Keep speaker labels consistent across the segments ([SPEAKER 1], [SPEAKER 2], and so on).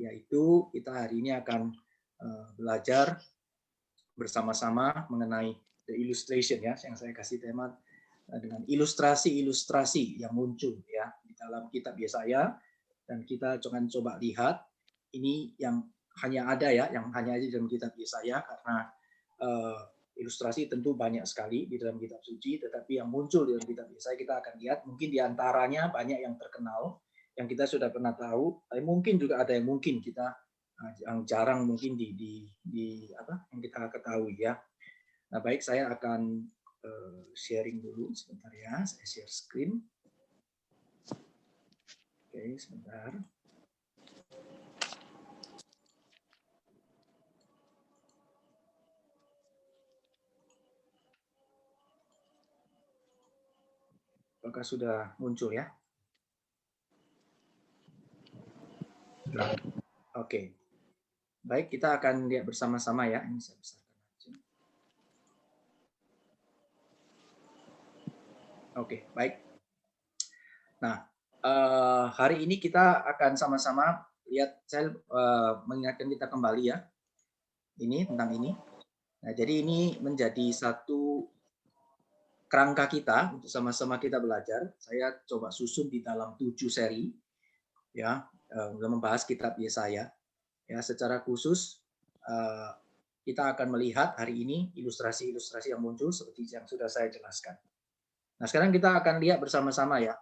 [SPEAKER 1] yaitu kita hari ini akan belajar bersama-sama mengenai the illustration ya, yang saya kasih tema dengan ilustrasi-ilustrasi yang muncul ya di dalam kitab Yesaya, dan kita akan coba lihat ini yang hanya ada ya, yang hanya ada dalam kitab Yesaya, karena ilustrasi tentu banyak sekali di dalam kitab suci, tetapi yang muncul di dalam kitab Yesaya kita akan lihat mungkin diantaranya banyak yang terkenal, yang kita sudah pernah tahu, tapi mungkin juga ada yang mungkin kita yang jarang mungkin yang kita ketahui ya. Nah, baik, saya akan sharing dulu sebentar ya, saya share screen. Oke, sebentar. Apakah sudah muncul ya? Oke. Baik, kita akan lihat bersama-sama ya. Ini saya besarkan aja. Oke, baik. Nah, hari ini kita akan sama-sama lihat, saya mengingatkan kita kembali ya. Ini tentang ini. Nah, jadi ini menjadi satu kerangka kita untuk sama-sama kita belajar. Saya coba susun di dalam 7 seri ya, membahas kitab Yesaya. Ya, secara khusus kita akan melihat hari ini ilustrasi-ilustrasi yang muncul seperti yang sudah saya jelaskan. Nah, sekarang kita akan lihat bersama-sama ya,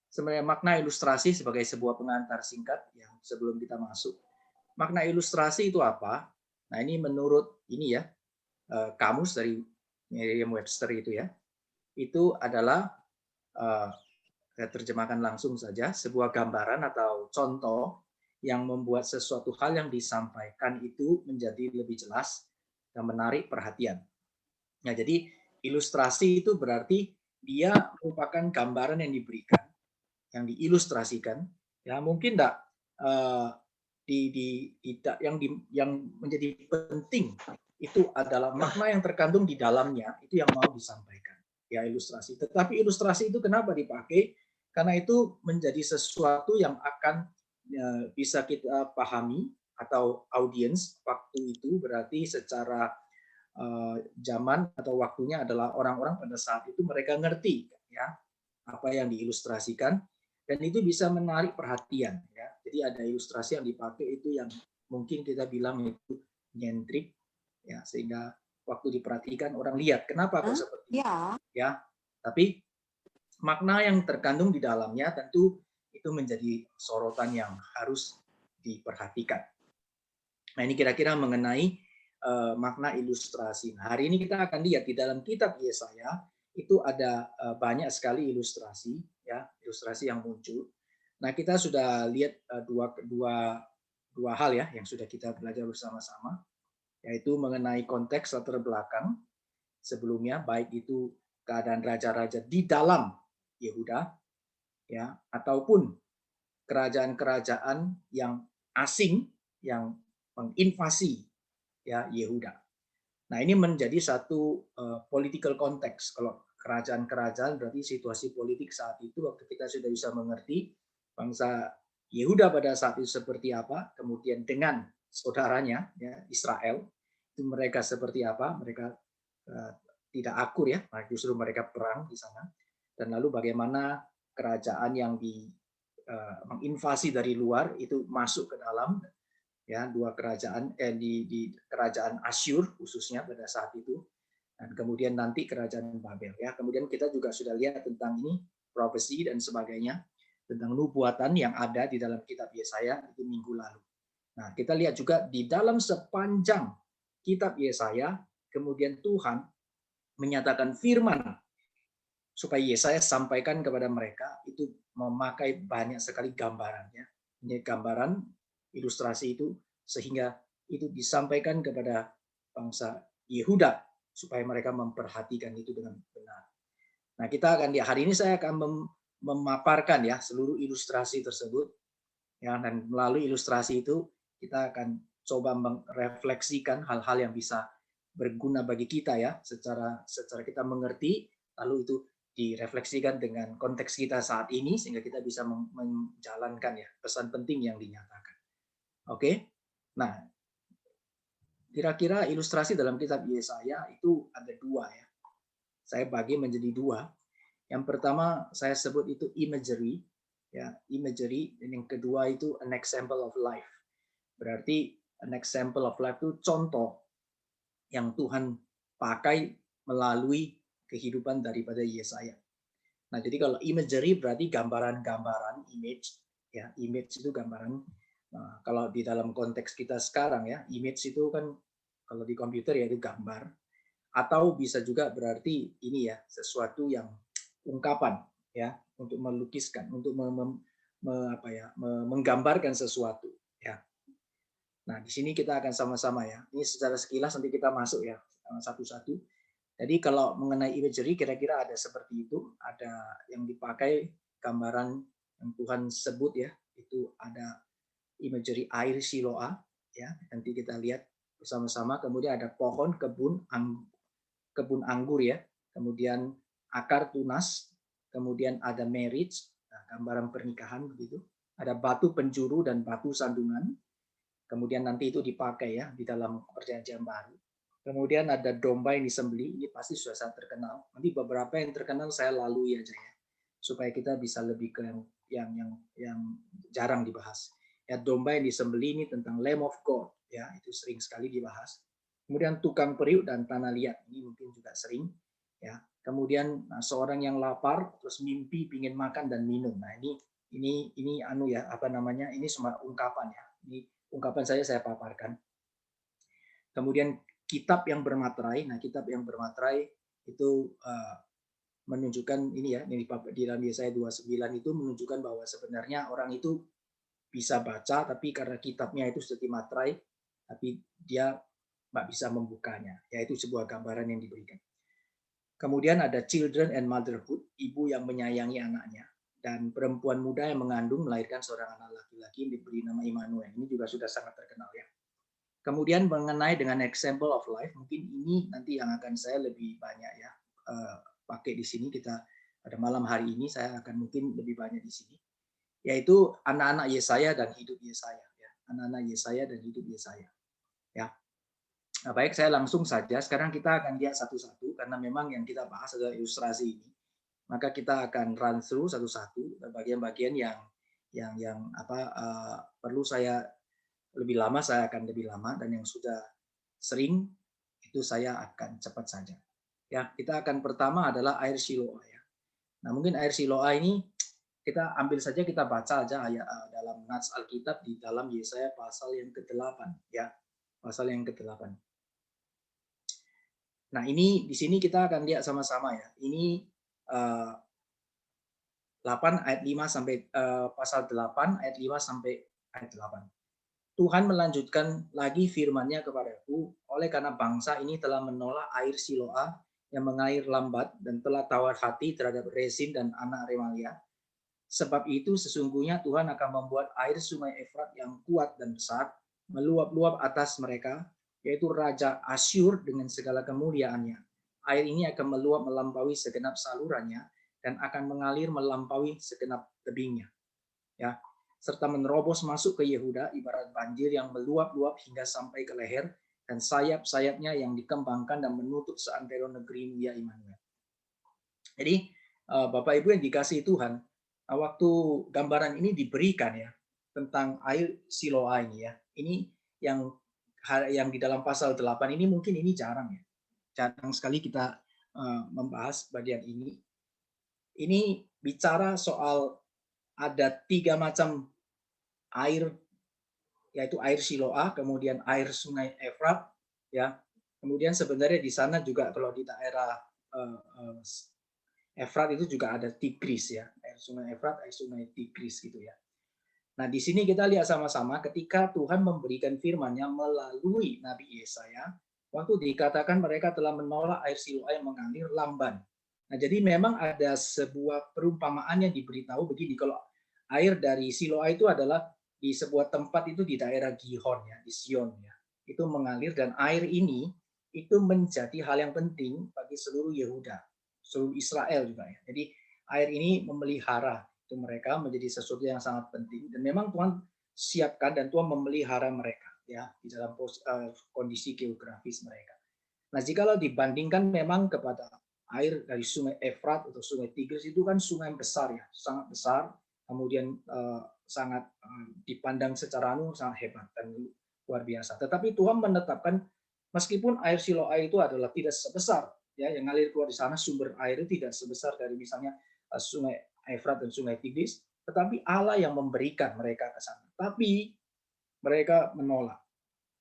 [SPEAKER 1] sebenarnya makna ilustrasi sebagai sebuah pengantar singkat yang sebelum kita masuk. Makna ilustrasi itu apa? Nah, ini menurut ini ya, kamus dari Merriam-Webster itu ya, itu adalah saya terjemahkan langsung saja, sebuah gambaran atau contoh yang membuat sesuatu hal yang disampaikan itu menjadi lebih jelas dan menarik perhatian. Nah, jadi ilustrasi itu berarti dia merupakan gambaran yang diberikan, yang diilustrasikan, ya mungkin enggak yang menjadi penting itu adalah makna yang terkandung di dalamnya, itu yang mau disampaikan. Ya, ilustrasi. Tetapi ilustrasi itu kenapa dipakai? Karena itu menjadi sesuatu yang akan bisa kita pahami, atau audiens waktu itu berarti secara zaman atau waktunya adalah orang-orang pada saat itu mereka ngerti ya apa yang diilustrasikan, dan itu bisa menarik perhatian ya. Jadi ada ilustrasi yang dipakai itu yang mungkin kita bilang itu nyentrik ya, sehingga waktu diperhatikan orang lihat kenapa kok seperti itu ya. Tapi makna yang terkandung di dalamnya tentu itu menjadi sorotan yang harus diperhatikan. Nah, ini kira-kira mengenai makna ilustrasi. Nah, hari ini kita akan lihat di dalam kitab Yesaya itu ada banyak sekali ilustrasi ya, ilustrasi yang muncul. Nah, kita sudah lihat dua hal ya yang sudah kita belajar bersama-sama, yaitu mengenai konteks latar belakang sebelumnya, baik itu keadaan raja-raja di dalam Yehuda ya, ataupun kerajaan-kerajaan yang asing yang menginvasi ya Yehuda. Nah, ini menjadi satu political context. Kalau kerajaan-kerajaan berarti situasi politik saat itu, waktu kita sudah bisa mengerti bangsa Yehuda pada saat itu seperti apa, kemudian dengan saudaranya ya Israel itu mereka seperti apa, mereka tidak akur ya, justru mereka perang di sana. Dan lalu bagaimana kerajaan yang menginvasi dari luar itu masuk ke dalam ya, dua kerajaan di kerajaan Asyur khususnya pada saat itu, dan kemudian nanti kerajaan Babel ya. Kemudian kita juga sudah lihat tentang ini profesi dan sebagainya, tentang nubuatan yang ada di dalam kitab Yesaya itu minggu lalu. Nah, kita lihat juga di dalam sepanjang kitab Yesaya kemudian Tuhan menyatakan firman supaya Yesaya sampaikan kepada mereka itu memakai banyak sekali gambarannya. Ini gambaran ilustrasi itu sehingga itu disampaikan kepada bangsa Yehuda supaya mereka memperhatikan itu dengan benar. Nah, kita akan di hari ini saya akan memaparkan ya seluruh ilustrasi tersebut ya, dan melalui ilustrasi itu kita akan coba merefleksikan hal-hal yang bisa berguna bagi kita ya, secara kita mengerti, lalu itu direfleksikan dengan konteks kita saat ini sehingga kita bisa menjalankan ya pesan penting yang dinyatakan. Oke. Nah, kira-kira ilustrasi dalam kitab Yesaya itu ada dua ya. Saya bagi menjadi dua. Yang pertama saya sebut itu imagery, ya imagery, dan yang kedua itu an example of life. Berarti an example of life itu contoh yang Tuhan pakai melalui kehidupan daripada Yesaya. Nah, jadi kalau imagery berarti gambaran-gambaran, image, ya image itu gambaran. Nah, kalau di dalam konteks kita sekarang ya, image itu kan kalau di komputer ya itu gambar, atau bisa juga berarti ini ya sesuatu yang ungkapan ya untuk melukiskan, untuk menggambarkan sesuatu ya. Nah, di sini kita akan sama-sama ya. Ini secara sekilas nanti kita masuk ya satu-satu. Jadi kalau mengenai imagery kira-kira ada seperti itu, ada yang dipakai gambaran yang Tuhan sebut ya, itu ada imagery air Siloa ya. Nanti kita lihat bersama-sama. Kemudian ada pohon kebun anggur ya. Kemudian akar tunas, kemudian ada marriage, nah, gambaran pernikahan begitu. Ada batu penjuru dan batu sandungan. Kemudian nanti itu dipakai ya di dalam perjanjian baru. Kemudian ada domba yang disembelih, ini pasti sudah sangat terkenal. Nanti beberapa yang terkenal saya lalui aja ya, supaya kita bisa lebih ke yang jarang dibahas. Ya, domba yang disembelih ini tentang Lamb of God, ya itu sering sekali dibahas. Kemudian tukang periuk dan tanah liat, ini mungkin juga sering. Ya, kemudian seorang yang lapar terus mimpi pingin makan dan minum. Nah ini anu ya apa namanya? Ini semua ungkapan ya. Ini ungkapan saya paparkan. Kemudian kitab yang bermaterai. Nah, kitab yang bermaterai itu menunjukkan ini ya, di dalam Yesaya 29 itu menunjukkan bahwa sebenarnya orang itu bisa baca, tapi karena kitabnya itu sudah dimaterai, tapi dia nggak bisa membukanya. Yaitu sebuah gambaran yang diberikan. Kemudian ada children and motherhood, ibu yang menyayangi anaknya. Dan perempuan muda yang mengandung melahirkan seorang anak laki-laki yang diberi nama Immanuel. Ini juga sudah sangat terkenal ya. Kemudian mengenai dengan example of life, mungkin ini nanti yang akan saya lebih banyak ya pakai di sini. Kita pada malam hari ini saya akan mungkin lebih banyak di sini, yaitu anak-anak Yesaya dan hidup Yesaya. Ya. Anak-anak Yesaya dan hidup Yesaya. Ya. Nah, baik, saya langsung saja. Sekarang kita akan lihat satu-satu karena memang yang kita bahas adalah ilustrasi ini. Maka kita akan run through satu-satu bagian-bagian yang perlu saya lebih lama saya akan lebih lama, dan yang sudah sering itu saya akan cepat saja. Ya, kita akan pertama adalah air Siloa ya. Nah, mungkin air Siloa ini kita ambil saja, kita baca aja ayat dalam nats Alkitab di dalam Yesaya pasal yang ke-8 ya. Pasal yang ke-8. Nah, ini di sini kita akan lihat sama-sama ya. Ini 8 ayat 5 sampai pasal 8 ayat 5 sampai ayat 8. Tuhan melanjutkan lagi firman-Nya kepadaku, oleh karena bangsa ini telah menolak air Siloa yang mengalir lambat dan telah tawar hati terhadap Rezin dan anak Remalia. Sebab itu sesungguhnya Tuhan akan membuat air sungai Efrat yang kuat dan besar meluap-luap atas mereka, yaitu Raja Asyur dengan segala kemuliaannya. Air ini akan meluap melampaui segenap salurannya dan akan mengalir melampaui segenap tebingnya. Ya, serta menerobos masuk ke Yehuda ibarat banjir yang meluap-luap hingga sampai ke leher dan sayap-sayapnya yang dikembangkan dan menutup seantero negeri ya Immanuel. Jadi Bapak Ibu yang dikasihi Tuhan, waktu gambaran ini diberikan ya tentang air Siloa ini ya. Ini yang di dalam pasal 8 ini mungkin ini jarang ya. Jarang sekali kita membahas bagian ini. Ini bicara soal ada 3 macam air, yaitu air Siloa, kemudian air sungai Efrat, ya. Kemudian sebenarnya di sana juga kalau di daerah Efrat itu juga ada Tigris ya, air sungai Efrat, air sungai Tigris gitu ya. Nah, di sini kita lihat sama-sama ketika Tuhan memberikan firman-Nya melalui Nabi Yesaya, waktu dikatakan mereka telah menolak air Siloa yang mengalir lamban. Nah, jadi memang ada sebuah perumpamaan yang diberitahu begini, kalau air dari Siloa itu adalah di sebuah tempat itu di daerah Gihon ya, di Sion ya. Itu mengalir, dan air ini itu menjadi hal yang penting bagi seluruh Yehuda, seluruh Israel juga ya. Jadi air ini memelihara itu mereka menjadi sesuatu yang sangat penting, dan memang Tuhan siapkan dan Tuhan memelihara mereka ya di dalam kondisi geografis mereka. Nah, jikalau dibandingkan memang kepada air dari Sungai Efrat atau Sungai Tigris itu kan sungai yang besar ya, sangat besar, kemudian sangat dipandang secara sangat hebat dan luar biasa. Tetapi Tuhan menetapkan meskipun air Siloai itu adalah tidak sebesar ya yang ngalir keluar di sana, sumber air itu tidak sebesar dari misalnya Sungai Efrat dan Sungai Tigris, tetapi Allah yang memberikan mereka ke sana. Tapi mereka menolak.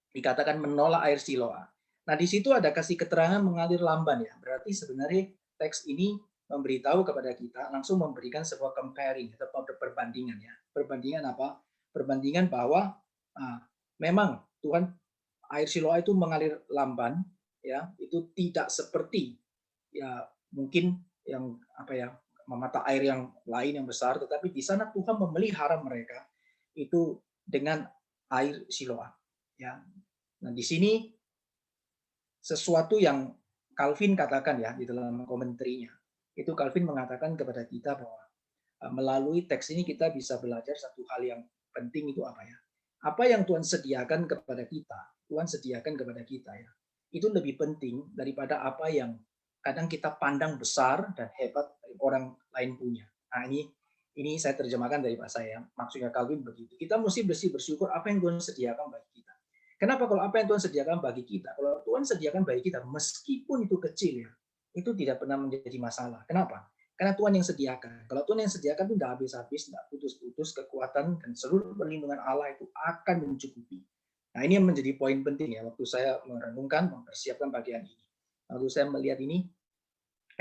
[SPEAKER 1] Dikatakan menolak air Siloa. Nah, di situ ada kasih keterangan mengalir lamban ya. Berarti sebenarnya teks ini memberitahu kepada kita, langsung memberikan sebuah comparing atau perbandingan ya. Perbandingan apa? Perbandingan bahwa memang Tuhan air Siloa itu mengalir lamban ya, itu tidak seperti ya mungkin yang apa ya mata air yang lain yang besar, tetapi di sana Tuhan memelihara mereka itu dengan air Siloa ya. Nah, di sini sesuatu yang Calvin katakan ya di dalam komentarnya. Itu Calvin mengatakan kepada kita bahwa melalui teks ini kita bisa belajar satu hal yang penting itu apa ya? Apa yang Tuhan sediakan kepada kita, Tuhan sediakan kepada kita ya. Itu lebih penting daripada apa yang kadang kita pandang besar dan hebat orang lain punya. Nah, ini saya terjemahkan dari bahasa saya. Maksudnya Calvin begitu. Kita mesti bersyukur apa yang Tuhan sediakan bagi kita. Kenapa? Kalau apa yang Tuhan sediakan bagi kita, kalau Tuhan sediakan bagi kita, meskipun itu kecil ya, itu tidak pernah menjadi masalah. Kenapa? Karena Tuhan yang sediakan. Kalau Tuhan yang sediakan itu tidak habis-habis, tidak putus-putus, kekuatan dan seluruh perlindungan Allah itu akan mencukupi. Nah, ini yang menjadi poin penting ya waktu saya merenungkan, mempersiapkan bagian ini. Waktu saya melihat ini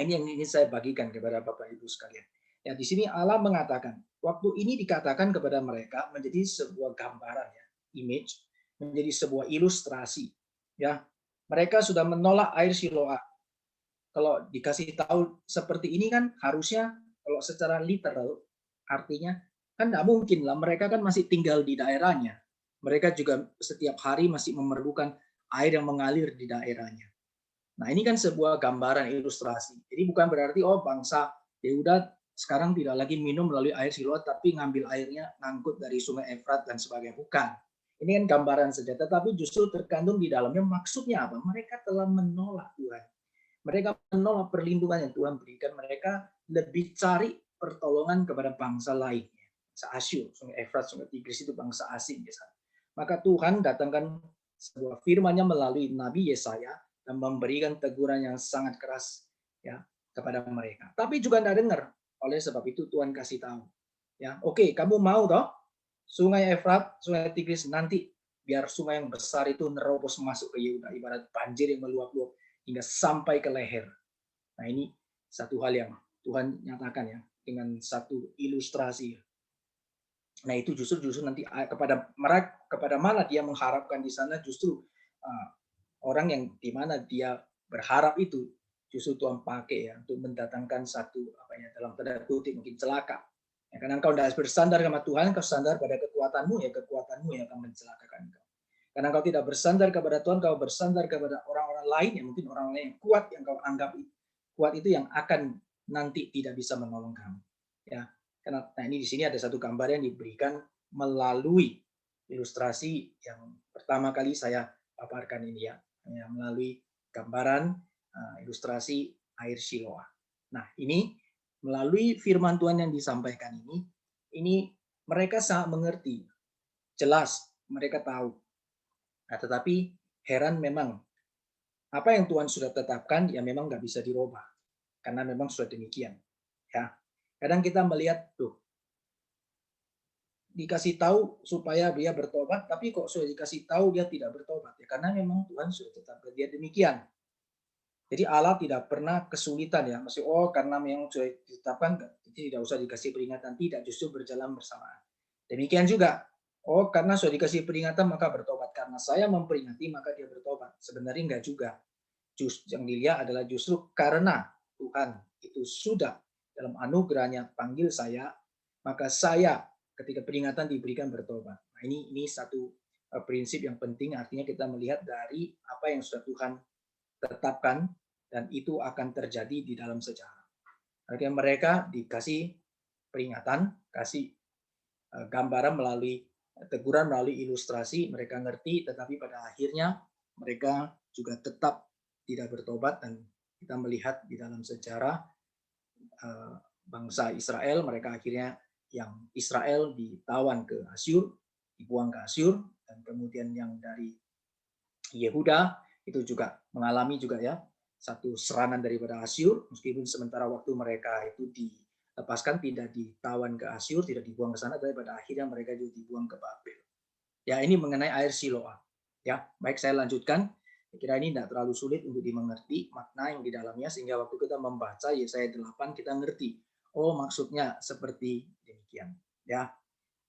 [SPEAKER 1] yang ingin saya bagikan kepada Bapak Ibu sekalian. Ya, di sini Allah mengatakan, waktu ini dikatakan kepada mereka menjadi sebuah gambaran ya, image, menjadi sebuah ilustrasi. Ya, mereka sudah menolak air Siloa. Kalau dikasih tahu seperti ini kan harusnya kalau secara literal artinya kan tidak mungkin lah, mereka kan masih tinggal di daerahnya. Mereka juga setiap hari masih memerlukan air yang mengalir di daerahnya. Nah, ini kan sebuah gambaran ilustrasi. Jadi bukan berarti bangsa ya udah sekarang tidak lagi minum melalui air Siloa tapi ngambil airnya ngangkut dari Sungai Efrat dan sebagainya. Bukan. Ini kan gambaran saja, tetapi justru terkandung di dalamnya maksudnya apa? Mereka telah menolak Tuhan. Mereka menolak perlindungan yang Tuhan berikan. Mereka lebih cari pertolongan kepada bangsa lainnya. Bangsa Asyur, Sungai Efrat, Sungai Tigris itu bangsa asing biasanya. Maka Tuhan datangkan sebuah firman-Nya melalui Nabi Yesaya dan memberikan teguran yang sangat keras ya kepada mereka. Tapi juga tidak dengar. Oleh sebab itu Tuhan kasih tahu. Ya, oke, kamu mau toh Sungai Efrat, Sungai Tigris nanti biar sungai yang besar itu nerobos masuk ke Yehuda, ibarat banjir yang meluap-luap hingga sampai ke leher. Nah, ini satu hal yang Tuhan nyatakan ya dengan satu ilustrasi. Nah, itu justru nanti kepada mana dia mengharapkan di sana justru orang yang di mana dia berharap itu justru Tuhan pakai ya untuk mendatangkan satu apa ya dalam tanda kutip mungkin celaka. Ya, karena engkau tidak bersandar sama Tuhan, kau sandar pada kekuatanmu yang akan mencelakakan engkau. Karena engkau tidak bersandar kepada Tuhan, kau bersandar kepada orang-orang lain yang mungkin orang lain yang kuat yang kau anggap kuat itu yang akan nanti tidak bisa menolong kamu. Ya, karena nah ini di sini ada satu gambar yang diberikan melalui ilustrasi yang pertama kali saya paparkan ini ya melalui gambaran ilustrasi air Siloa. Nah, ini melalui firman Tuhan yang disampaikan ini mereka sangat mengerti, jelas mereka tahu. Nah, tetapi heran memang apa yang Tuhan sudah tetapkan ya memang nggak bisa dirubah karena memang sudah demikian. Ya, kadang kita melihat dikasih tahu supaya dia bertobat, tapi kok sudah dikasih tahu dia tidak bertobat ya karena memang Tuhan sudah tetapkan dia demikian. Jadi Allah tidak pernah kesulitan ya, masih karena memang sudah ditetapkan tidak usah dikasih peringatan, tidak justru berjalan bersamaan. Demikian juga, karena sudah dikasih peringatan maka bertobat, karena saya memperingati maka dia bertobat. Sebenarnya enggak juga. Yang dilihat adalah justru karena Tuhan itu sudah dalam anugerahnya panggil saya, maka saya ketika peringatan diberikan bertobat. Nah, ini satu prinsip yang penting, artinya kita melihat dari apa yang sudah Tuhan tetapkan dan itu akan terjadi di dalam sejarah. Artinya mereka dikasih peringatan, kasih gambaran melalui teguran melalui ilustrasi, mereka ngerti, tetapi pada akhirnya mereka juga tetap tidak bertobat, dan kita melihat di dalam sejarah bangsa Israel, mereka akhirnya yang Israel ditawan ke Asyur, dibuang ke Asyur, dan kemudian yang dari Yehuda itu juga mengalami juga ya satu serangan daripada Asyur, meskipun sementara waktu mereka itu dilepaskan, tidak ditawan ke Asyur, tidak dibuang ke sana, tapi pada akhirnya mereka juga dibuang ke Babel. Ya, ini mengenai air Siloam. Ya, baik, saya lanjutkan. Saya kira ini tidak terlalu sulit untuk dimengerti makna yang di dalamnya, sehingga waktu kita membaca Yesaya 8 kita ngerti. Oh, maksudnya seperti demikian. Ya,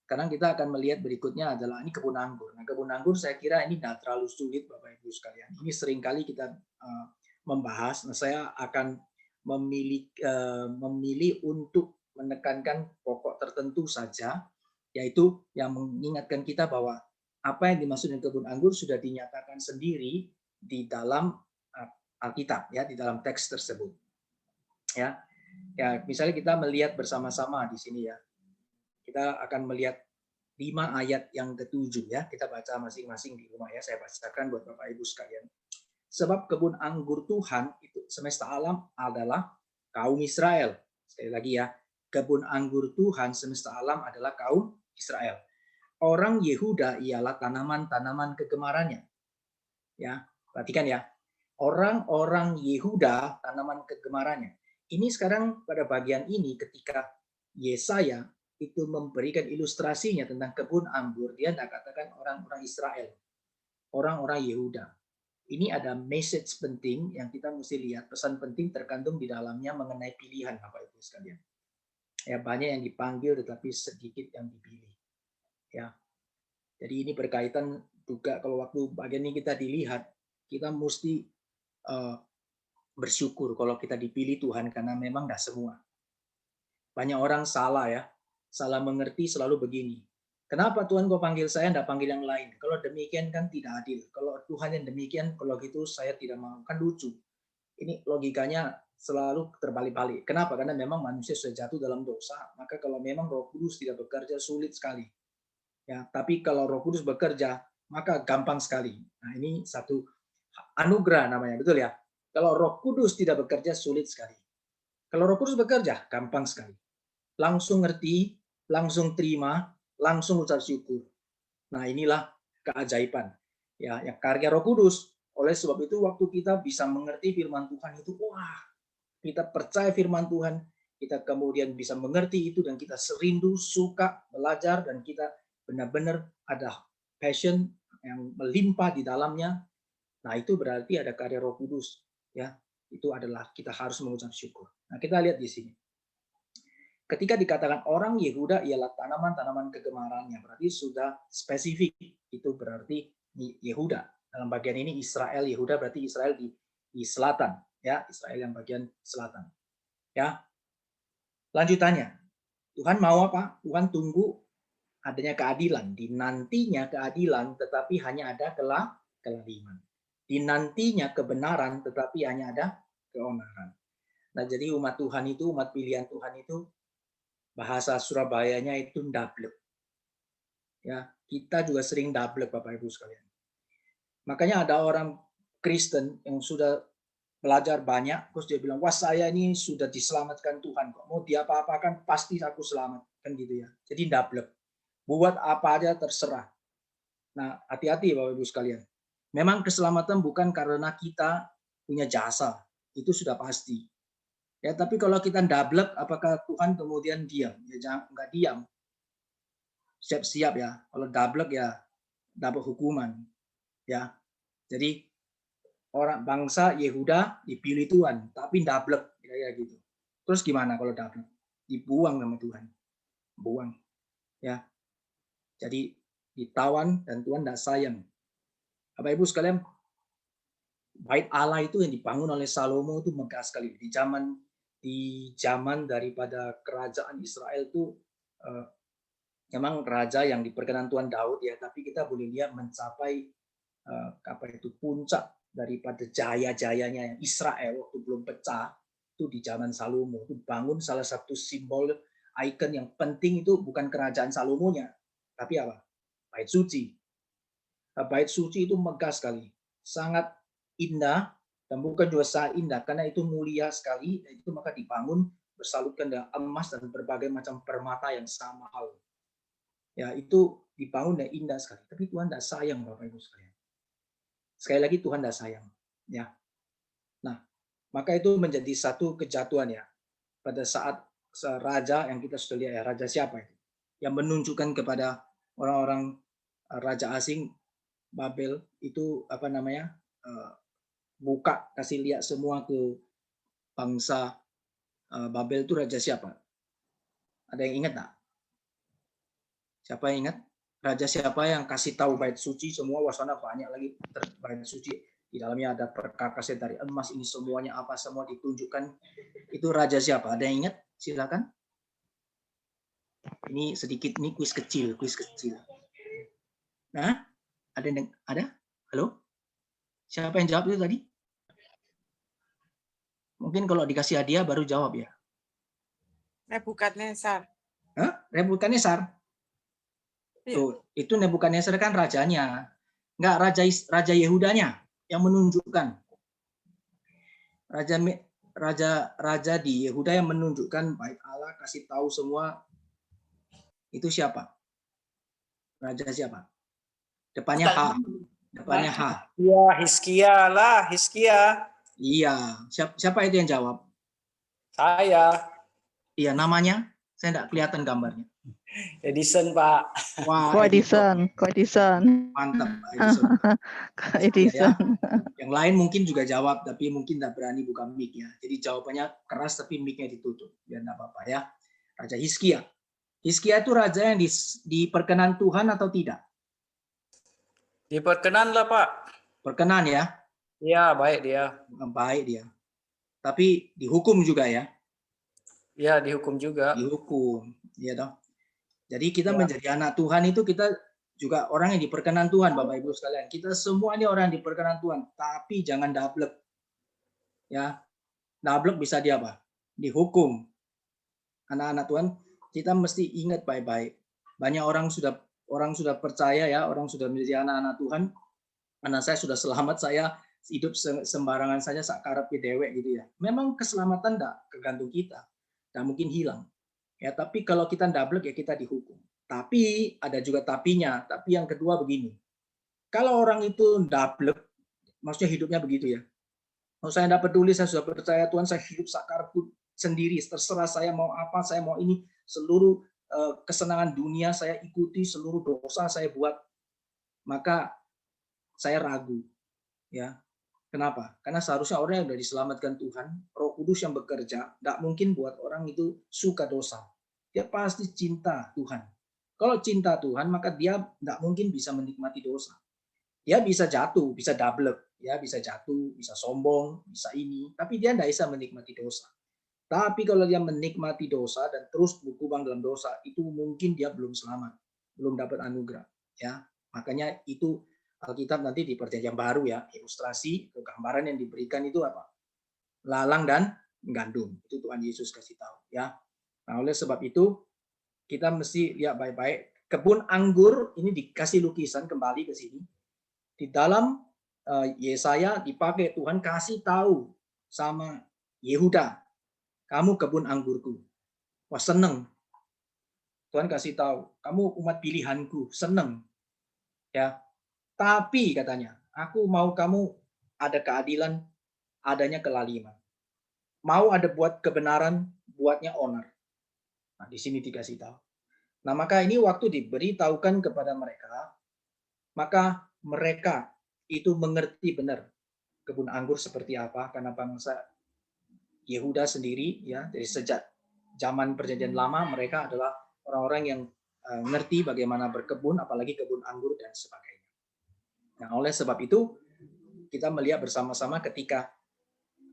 [SPEAKER 1] sekarang kita akan melihat berikutnya adalah ini kebun anggur. Nah, kebun anggur saya kira ini tidak terlalu sulit Bapak Ibu sekalian. Ini seringkali kita membahas. Nah, saya akan memilih untuk menekankan pokok tertentu saja, yaitu yang mengingatkan kita bahwa apa yang dimaksud dengan kebun anggur sudah dinyatakan sendiri di dalam Alkitab, ya, di dalam teks tersebut. Ya, misalnya kita melihat bersama-sama di sini ya. Kita akan melihat 5 ayat yang ke-7 ya. Kita baca masing-masing di rumah ya. Saya bacakan buat Bapak Ibu sekalian. Sebab kebun anggur Tuhan itu semesta alam adalah kaum Israel. Sekali lagi ya, kebun anggur Tuhan semesta alam adalah kaum Israel. Orang Yehuda ialah tanaman-tanaman kegemarannya. Ya, perhatikan ya. Orang-orang Yehuda tanaman kegemarannya. Ini sekarang pada bagian ini ketika Yesaya itu memberikan ilustrasinya tentang kebun anggur, dia tidak katakan orang-orang Israel, orang-orang Yehuda. Ini ada message penting yang kita mesti lihat, pesan penting terkandung di dalamnya mengenai pilihan Bapak Ibu sekalian. Ya, banyak yang dipanggil tetapi sedikit yang dipilih. Ya. Jadi ini berkaitan juga kalau waktu bagian ini kita dilihat, kita mesti bersyukur kalau kita dipilih Tuhan, karena memang tidak semua. Banyak orang salah ya, salah mengerti selalu begini. Kenapa Tuhan kau panggil saya, tidak panggil yang lain? Kalau demikian kan tidak adil. Kalau Tuhan yang demikian, kalau gitu saya tidak mau. Kan lucu. Ini logikanya selalu terbalik-balik. Kenapa? Karena memang manusia sudah jatuh dalam dosa. Maka kalau memang Roh Kudus tidak bekerja, sulit sekali. Ya, tapi kalau Roh Kudus bekerja, maka gampang sekali. Nah, ini satu anugerah namanya, betul ya? Kalau Roh Kudus tidak bekerja, sulit sekali. Kalau Roh Kudus bekerja, gampang sekali. Langsung ngerti, langsung terima, langsung ucap syukur. Nah, inilah keajaiban. Ya, yang karya Roh Kudus. Oleh sebab itu, waktu kita bisa mengerti firman Tuhan itu, wah, kita percaya firman Tuhan, kita kemudian bisa mengerti itu, dan kita serindu, suka belajar, dan kita benar-benar ada passion yang melimpah di dalamnya. Nah, itu berarti ada karya Roh Kudus. Ya, itu adalah kita harus mengucap syukur. Nah, kita lihat di sini. Ketika dikatakan orang Yehuda ialah tanaman-tanaman kegemarannya, berarti sudah spesifik. Itu berarti Yehuda. Dalam bagian ini Israel, Yehuda berarti Israel di selatan, ya, Israel yang bagian selatan. Ya. Lanjutannya, Tuhan mau apa? Tuhan tunggu adanya keadilan. Dinantinya keadilan, tetapi hanya ada kelaliman. Dinantinya kebenaran, tetapi hanya ada keonaran. Nah, jadi umat Tuhan itu, umat pilihan Tuhan itu, bahasa Surabayanya itu ndablek. Ya, kita juga sering ndablek Bapak Ibu sekalian. Makanya ada orang Kristen yang sudah belajar banyak, terus dia bilang, wah saya ini sudah diselamatkan Tuhan kok. Mau diapa-apakan pasti aku selamat, kan gitu ya. Jadi ndablek. Buat apa aja terserah. Nah, hati-hati Bapak Ibu sekalian. Memang keselamatan bukan karena kita punya jasa, itu sudah pasti. Ya, tapi kalau kita ndablek, apakah Tuhan kemudian diam? Ya jangan, enggak diam. Siap-siap ya. Kalau ndablek ya dapat hukuman. Ya. Jadi orang bangsa Yehuda dipilih Tuhan, tapi ndablek kayak gitu. Terus gimana kalau ndablek? Dibuang sama Tuhan. Buang. Ya. Jadi ditawan dan Tuhan tidak sayang. Bapak Ibu sekalian, bait Allah itu yang dibangun oleh Salomo itu megah sekali. Di zaman daripada kerajaan Israel itu memang raja yang diperkenan Tuhan Daud ya, tapi kita boleh lihat mencapai puncak daripada jaya-jayanya Israel waktu belum pecah itu di zaman Salomo. Itu bangun salah satu simbol ikon yang penting itu bukan kerajaan Salomonya, tapi apa? bait suci. Bait suci itu megah sekali, sangat indah, dan bukan juga sangat indah, karena itu mulia sekali, dan itu maka dibangun bersalutkan dengan emas dan berbagai macam permata yang sama mahal. Ya, itu dibangun dan indah sekali. Tapi Tuhan tidak sayang, Bapak Ibu sekalian. Sekali lagi Tuhan tidak sayang. Ya. Nah, maka itu menjadi satu kejatuhan ya. Pada saat raja yang kita sudah lihat ya, raja siapa itu? Yang menunjukkan kepada orang-orang raja asing Babel itu apa namanya? Buka, kasih lihat semua ke bangsa Babel itu raja siapa? Ada yang ingat tak? Siapa yang ingat? Raja siapa yang kasih tahu bait suci semua wasana banyak lagi bait suci di dalamnya ada perkakasan dari emas ini semuanya apa semua ditunjukkan itu raja siapa? Ada yang ingat? Silakan. Ini sedikit ini kuis kecil. Nah, ada yang ada? Halo? Siapa yang jawab itu tadi? Mungkin kalau dikasih hadiah baru jawab ya.
[SPEAKER 2] Nebukadnezar.
[SPEAKER 1] Hah? Nebukadnezar. Tuh, itu Nebukadnezar kan rajanya. Enggak, raja Yehudanya yang menunjukkan. Raja di Yehuda yang menunjukkan bait Allah, kasih tahu semua. Itu siapa? Raja siapa? Depannya H. Depannya H.
[SPEAKER 3] Ya, Hizkia lah, Hizkia.
[SPEAKER 1] Iya. Siapa itu yang jawab?
[SPEAKER 3] Saya.
[SPEAKER 1] Iya, namanya? Saya enggak kelihatan gambarnya.
[SPEAKER 3] Edison, Pak.
[SPEAKER 1] Wah,
[SPEAKER 4] Edison.
[SPEAKER 1] Mantap, Edison.
[SPEAKER 4] Edison.
[SPEAKER 1] Ya. Yang lain mungkin juga jawab, tapi mungkin tidak berani buka mic ya. Jadi jawabannya keras, tapi mic-nya ditutup. Biar tidak apa-apa ya. Raja Hizkia. Hizkia itu raja yang diperkenan Tuhan atau tidak?
[SPEAKER 3] Diperkenan lah, Pak.
[SPEAKER 1] Perkenan ya?
[SPEAKER 3] Iya, baik dia.
[SPEAKER 1] Baik dia. Tapi dihukum juga ya?
[SPEAKER 3] Iya, dihukum juga.
[SPEAKER 1] Dihukum, ya toh. Jadi kita menjadi anak Tuhan itu kita juga orang yang diperkenan Tuhan, Bapak Ibu sekalian. Kita semua ini orang yang diperkenan Tuhan, tapi jangan dablek. Ya. Dablek bisa dia apa? Dihukum. Anak-anak Tuhan, kita mesti ingat baik-baik. Banyak orang sudah percaya ya, orang sudah menjadi anak-anak Tuhan. Anak saya sudah selamat, saya hidup sembarangan saja sakarep dewek gitu ya. Memang keselamatan enggak tergantung kita. Dan mungkin hilang. Ya, tapi kalau kita double ya kita dihukum. Tapi ada juga tapinya. Tapi yang kedua begini. Kalau orang itu double, maksudnya hidupnya begitu ya. Kalau saya tidak peduli, saya sudah percaya Tuhan, saya hidup sakarepku sendiri. Terserah saya mau apa, saya mau ini. Seluruh kesenangan dunia saya ikuti, seluruh dosa saya buat. Maka saya ragu. Ya. Kenapa? Karena seharusnya orang yang sudah diselamatkan Tuhan, Roh Kudus yang bekerja, tidak mungkin buat orang itu suka dosa. Dia pasti cinta Tuhan. Kalau cinta Tuhan, maka dia tidak mungkin bisa menikmati dosa. Dia bisa jatuh, bisa double, ya bisa jatuh, bisa sombong, bisa ini, tapi dia tidak bisa menikmati dosa. Tapi kalau dia menikmati dosa dan terus berkubang dalam dosa, itu mungkin dia belum selamat, belum dapat anugerah. Ya, makanya itu Alkitab nanti di Perjanjian Baru ya, ilustrasi, gambaran yang diberikan itu apa? Lalang dan gandum. Itu Tuhan Yesus kasih tahu ya. Nah, oleh sebab itu kita mesti lihat baik-baik. Kebun anggur ini dikasih lukisan kembali ke sini. Di dalam Yesaya dipakai Tuhan kasih tahu sama Yehuda, kamu kebun anggurku. Wah, seneng. Tuhan kasih tahu, kamu umat pilihanku, seneng. Ya. Tapi katanya, aku mau kamu ada keadilan, adanya kelaliman. Mau ada buat kebenaran, buatnya honor. Nah, di sini dikasih tahu. Nah, maka ini waktu diberitahukan kepada mereka, maka mereka itu mengerti benar kebun anggur seperti apa, karena bangsa Yehuda sendiri ya dari sejak zaman Perjanjian Lama mereka adalah orang-orang yang ngerti bagaimana berkebun, apalagi kebun anggur dan sebagainya. Nah, oleh sebab itu kita melihat bersama-sama ketika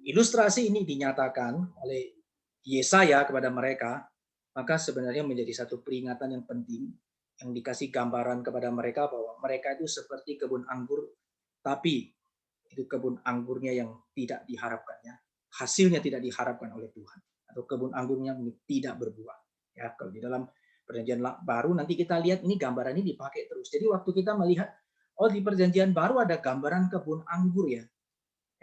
[SPEAKER 1] ilustrasi ini dinyatakan oleh Yesaya kepada mereka, maka sebenarnya menjadi satu peringatan yang penting yang dikasih gambaran kepada mereka bahwa mereka itu seperti kebun anggur, tapi itu kebun anggurnya yang tidak diharapkannya, hasilnya tidak diharapkan oleh Tuhan, atau kebun anggurnya tidak berbuah. Ya, kalau di dalam Perjanjian baru nanti kita lihat ini gambaran ini dipakai terus. Jadi waktu kita melihat oh di perjanjian baru ada gambaran kebun anggur ya.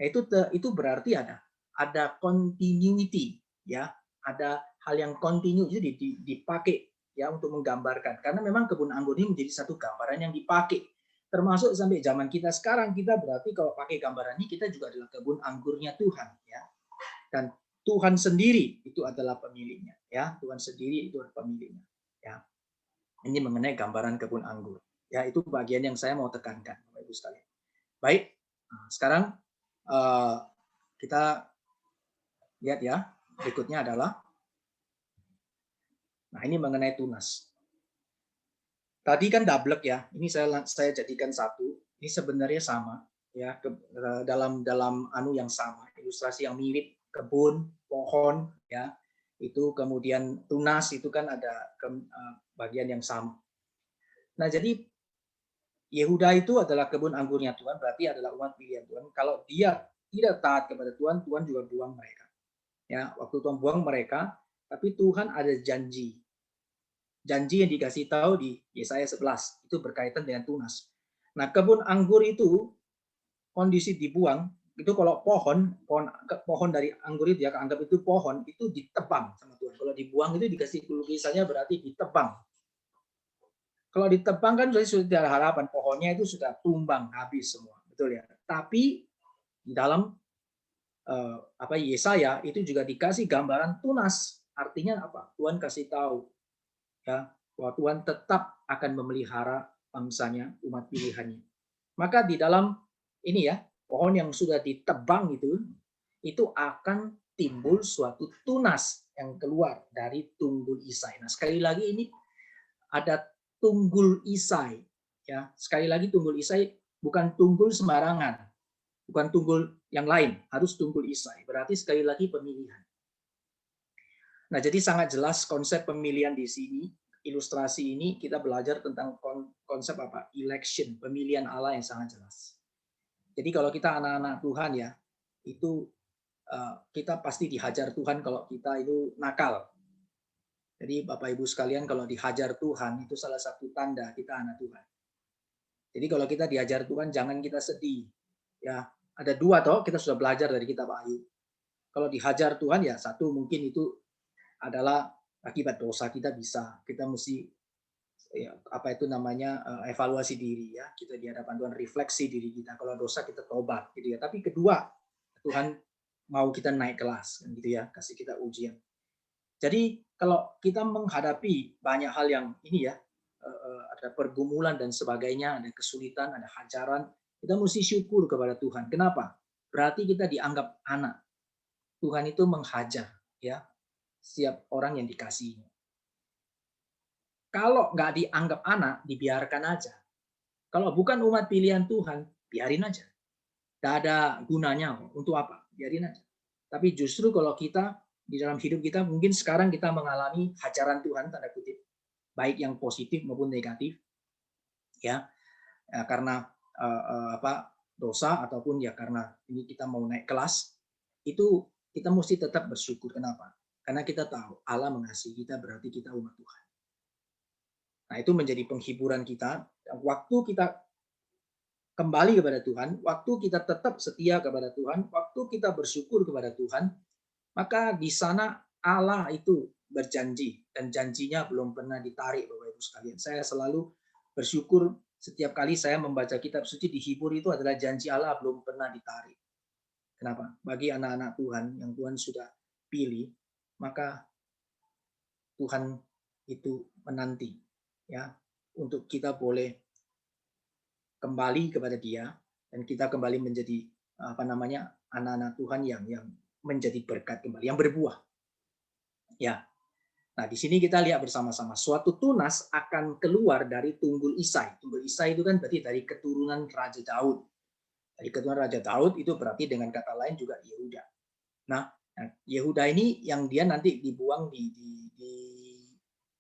[SPEAKER 1] Itu berarti ada continuity ya, ada hal yang kontinu itu dipakai ya untuk menggambarkan. Karena memang kebun anggur ini menjadi satu gambaran yang dipakai. Termasuk sampai zaman kita sekarang, kita berarti kalau pakai gambaran ini kita juga adalah kebun anggurnya Tuhan ya. Dan Tuhan sendiri itu adalah pemiliknya ya. Tuhan sendiri itu adalah pemiliknya ya. Ini mengenai gambaran kebun anggur. Ya, itu bagian yang saya mau tekankan Bapak Ibu sekalian. Baik, sekarang kita lihat ya, berikutnya adalah ini mengenai tunas. Tadi kan double ya, ini saya jadikan satu. Ini sebenarnya sama ya, dalam yang sama, ilustrasi yang mirip kebun, pohon ya. Itu kemudian tunas itu kan ada bagian yang sama. Nah, jadi Yehuda itu adalah kebun anggurnya Tuhan, berarti adalah umat pilihan Tuhan. Kalau dia tidak taat kepada Tuhan, Tuhan juga buang mereka. Ya, waktu Tuhan buang mereka, tapi Tuhan ada janji. Janji yang dikasih tahu di Yesaya 11 itu berkaitan dengan tunas. Nah, kebun anggur itu kondisi dibuang, itu kalau pohon dari anggur itu ya, anggap itu pohon, itu ditebang sama Tuhan. Kalau dibuang itu dikasih lukisannya berarti ditebang. Kalau ditebang kan sudah ada harapan, pohonnya itu sudah tumbang habis semua, betul ya. Tapi di dalam Yesaya itu juga dikasih gambaran tunas. Artinya apa? Tuhan kasih tahu ya bahwa Tuhan tetap akan memelihara bangsanya, umat pilihannya. Maka di dalam ini ya, pohon yang sudah ditebang itu akan timbul suatu tunas yang keluar dari tunggul Isai. Nah, sekali lagi ini ada tunggul Isai ya. Sekali lagi tunggul Isai bukan tunggul sembarangan. Bukan tunggul yang lain, harus tunggul Isai. Berarti sekali lagi pemilihan. Nah, jadi sangat jelas konsep pemilihan di sini. Ilustrasi ini kita belajar tentang konsep apa? Election, pemilihan Allah yang sangat jelas. Jadi kalau kita anak-anak Tuhan ya, itu kita pasti dihajar Tuhan kalau kita itu nakal. Jadi Bapak Ibu sekalian, kalau dihajar Tuhan itu salah satu tanda kita anak Tuhan. Jadi kalau kita dihajar Tuhan jangan kita sedih. Ya, ada dua kita sudah belajar dari kitab Ayub. Kalau dihajar Tuhan ya satu mungkin itu adalah akibat dosa kita mesti ya, evaluasi diri ya. Kita di hadapan Tuhan refleksi diri kita. Kalau dosa kita tobat gitu ya. Tapi kedua, Tuhan mau kita naik kelas gitu ya, kasih kita ujian. Jadi kalau kita menghadapi banyak hal yang ini ya, ada pergumulan dan sebagainya, ada kesulitan, ada hajaran, kita mesti syukur kepada Tuhan. Kenapa? Berarti kita dianggap anak. Tuhan itu menghajar ya setiap orang yang dikasihinya. Kalau nggak dianggap anak, dibiarkan aja. Kalau bukan umat pilihan Tuhan, biarin aja. Nggak ada gunanya. Untuk apa? Biarin aja. Tapi justru kalau kita di dalam hidup kita mungkin sekarang kita mengalami hajaran Tuhan tanda kutip, baik yang positif maupun negatif, ya karena dosa ataupun ya karena ini kita mau naik kelas, itu kita mesti tetap bersyukur. Kenapa? Karena kita tahu Allah mengasihi kita, berarti kita umat Tuhan. Nah, itu menjadi penghiburan kita. Waktu kita kembali kepada Tuhan, waktu kita tetap setia kepada Tuhan, waktu kita bersyukur kepada Tuhan, maka di sana Allah itu berjanji dan janjinya belum pernah ditarik Bapak Ibu sekalian. Saya selalu bersyukur setiap kali saya membaca kitab suci dihibur itu adalah janji Allah belum pernah ditarik. Kenapa? Bagi anak-anak Tuhan yang Tuhan sudah pilih, maka Tuhan itu menanti ya untuk kita boleh kembali kepada Dia dan kita kembali menjadi anak-anak Tuhan yang menjadi berkat kembali, yang berbuah. Ya. Nah, di sini kita lihat bersama-sama suatu tunas akan keluar dari tunggul Isai. Tunggul Isai itu kan berarti dari keturunan Raja Daud. Dari keturunan Raja Daud itu berarti dengan kata lain juga Yehuda. Nah, Yehuda ini yang dia nanti dibuang di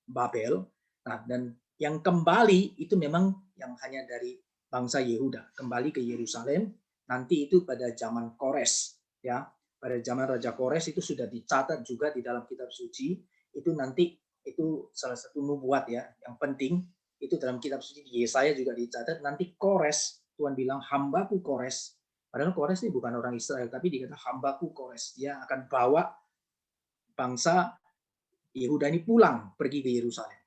[SPEAKER 1] Babel. Nah, dan yang kembali itu memang yang hanya dari bangsa Yehuda kembali ke Yerusalem. Nanti itu pada zaman Kores, ya. Pada zaman Raja Kores itu sudah dicatat juga di dalam kitab suci, itu nanti itu salah satu nubuat ya yang penting. Itu dalam kitab suci di Yesaya juga dicatat, nanti Kores, Tuhan bilang hambaku Kores. Padahal Kores ini bukan orang Israel, tapi dikata hambaku Kores. Dia akan bawa bangsa Yehuda ini pulang pergi ke Yerusalem.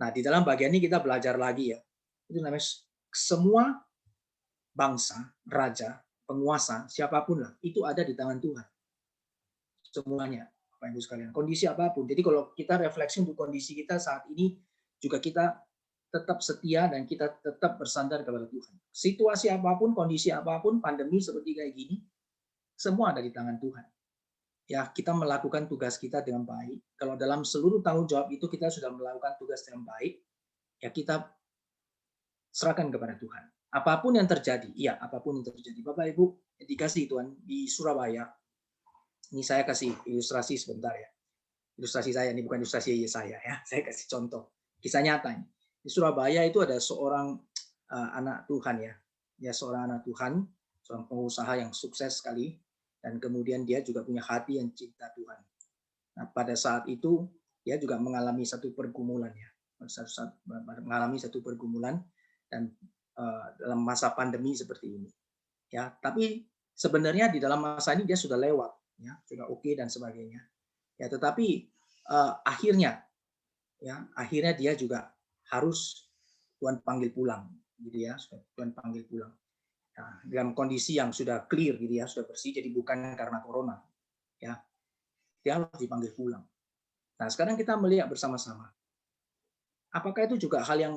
[SPEAKER 1] Nah, di dalam bagian ini kita belajar lagi ya. Itu namanya semua bangsa, raja, penguasa, siapapun lah, itu ada di tangan Tuhan. Semuanya, Bapak Ibu sekalian. Kondisi apapun. Jadi kalau kita refleksi untuk kondisi kita saat ini, juga kita tetap setia dan kita tetap bersandar kepada Tuhan. Situasi apapun, kondisi apapun, pandemi seperti kayak gini, semua ada di tangan Tuhan. Ya, kita melakukan tugas kita dengan baik. Kalau dalam seluruh tanggung jawab itu kita sudah melakukan tugas dengan baik, ya kita serahkan kepada Tuhan. Apapun yang terjadi, iya apapun yang terjadi. Bapak Ibu, dikasih Tuhan di Surabaya. Ini saya kasih ilustrasi sebentar ya. Ilustrasi saya, ini bukan ilustrasi saya ya. Saya kasih contoh. Kisah nyata ini. Di Surabaya itu ada seorang anak Tuhan ya. Dia seorang anak Tuhan, seorang pengusaha yang sukses sekali. Dan kemudian dia juga punya hati yang cinta Tuhan. Nah, pada saat itu dia juga mengalami satu pergumulan ya. Mengalami satu pergumulan dan dalam masa pandemi seperti ini. Ya, tapi sebenarnya di dalam masa ini dia sudah lewat ya, sudah oke dan sebagainya. Ya, tetapi akhirnya dia juga harus Tuhan panggil pulang gitu ya, Tuhan panggil pulang. Nah, dalam kondisi yang sudah clear gitu ya, sudah bersih, jadi bukan karena corona. Ya. Dia harus dipanggil pulang. Nah, sekarang kita melihat bersama-sama. Apakah itu juga hal yang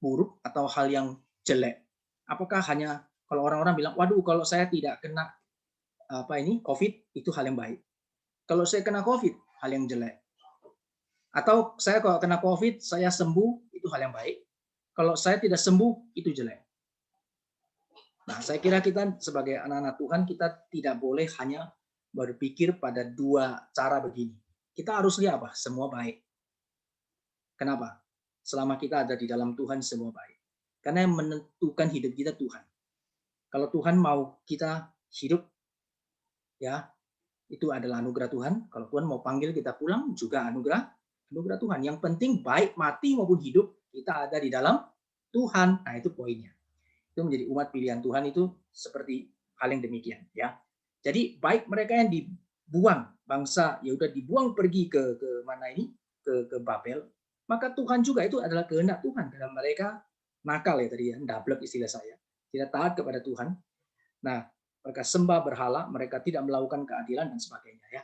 [SPEAKER 1] buruk atau hal yang jelek? Apakah hanya kalau orang-orang bilang, "Waduh, kalau saya tidak kena COVID, itu hal yang baik." Kalau saya kena COVID, hal yang jelek. Atau saya kalau kena COVID, saya sembuh, itu hal yang baik. Kalau saya tidak sembuh, itu jelek. Nah, saya kira kita sebagai anak-anak Tuhan, kita tidak boleh hanya berpikir pada dua cara begini. Kita harus lihat apa? Semua baik. Kenapa? Selama kita ada di dalam Tuhan, semua baik. Karena yang menentukan hidup kita Tuhan. Kalau Tuhan mau kita hidup, ya itu adalah anugerah Tuhan. Kalau Tuhan mau panggil kita pulang, juga anugerah Tuhan. Yang penting baik mati maupun hidup, kita ada di dalam Tuhan. Nah, itu poinnya. Itu menjadi umat pilihan Tuhan itu seperti hal yang demikian ya. Jadi baik mereka yang dibuang, bangsa ya udah dibuang pergi ke mana ini, ke Babel, maka Tuhan juga itu adalah kehendak Tuhan karena mereka nakal ya tadi ya, ndablek istilah saya, tidak taat kepada Tuhan. Nah, mereka sembah berhala, mereka tidak melakukan keadilan dan sebagainya ya.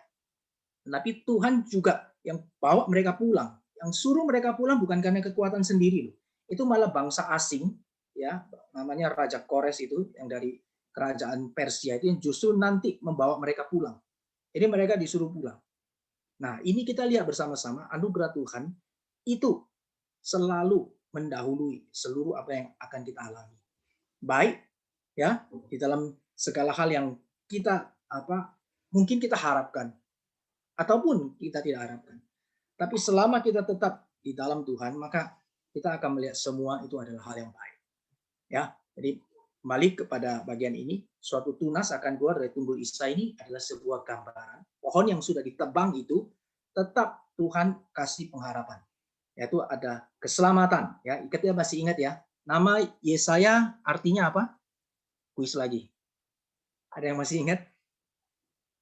[SPEAKER 1] Tapi Tuhan juga yang bawa mereka pulang, yang suruh mereka pulang bukan karena kekuatan sendiri loh. Itu malah bangsa asing ya, namanya Raja Kores itu yang dari kerajaan Persia itu yang justru nanti membawa mereka pulang. Jadi mereka disuruh pulang. Nah, ini kita lihat bersama-sama anugerah Tuhan itu selalu mendahului seluruh apa yang akan kita alami. Baik ya, di dalam segala hal yang kita mungkin kita harapkan ataupun kita tidak harapkan. Tapi selama kita tetap di dalam Tuhan, maka kita akan melihat semua itu adalah hal yang baik. Ya, jadi kembali kepada bagian ini, suatu tunas akan keluar dari tumbul Isa ini adalah sebuah gambaran. Pohon yang sudah ditebang itu tetap Tuhan kasih pengharapan. Yaitu ada keselamatan. Ya, kita masih ingat ya. Nama Yesaya artinya apa? Kuis lagi. Ada yang masih ingat?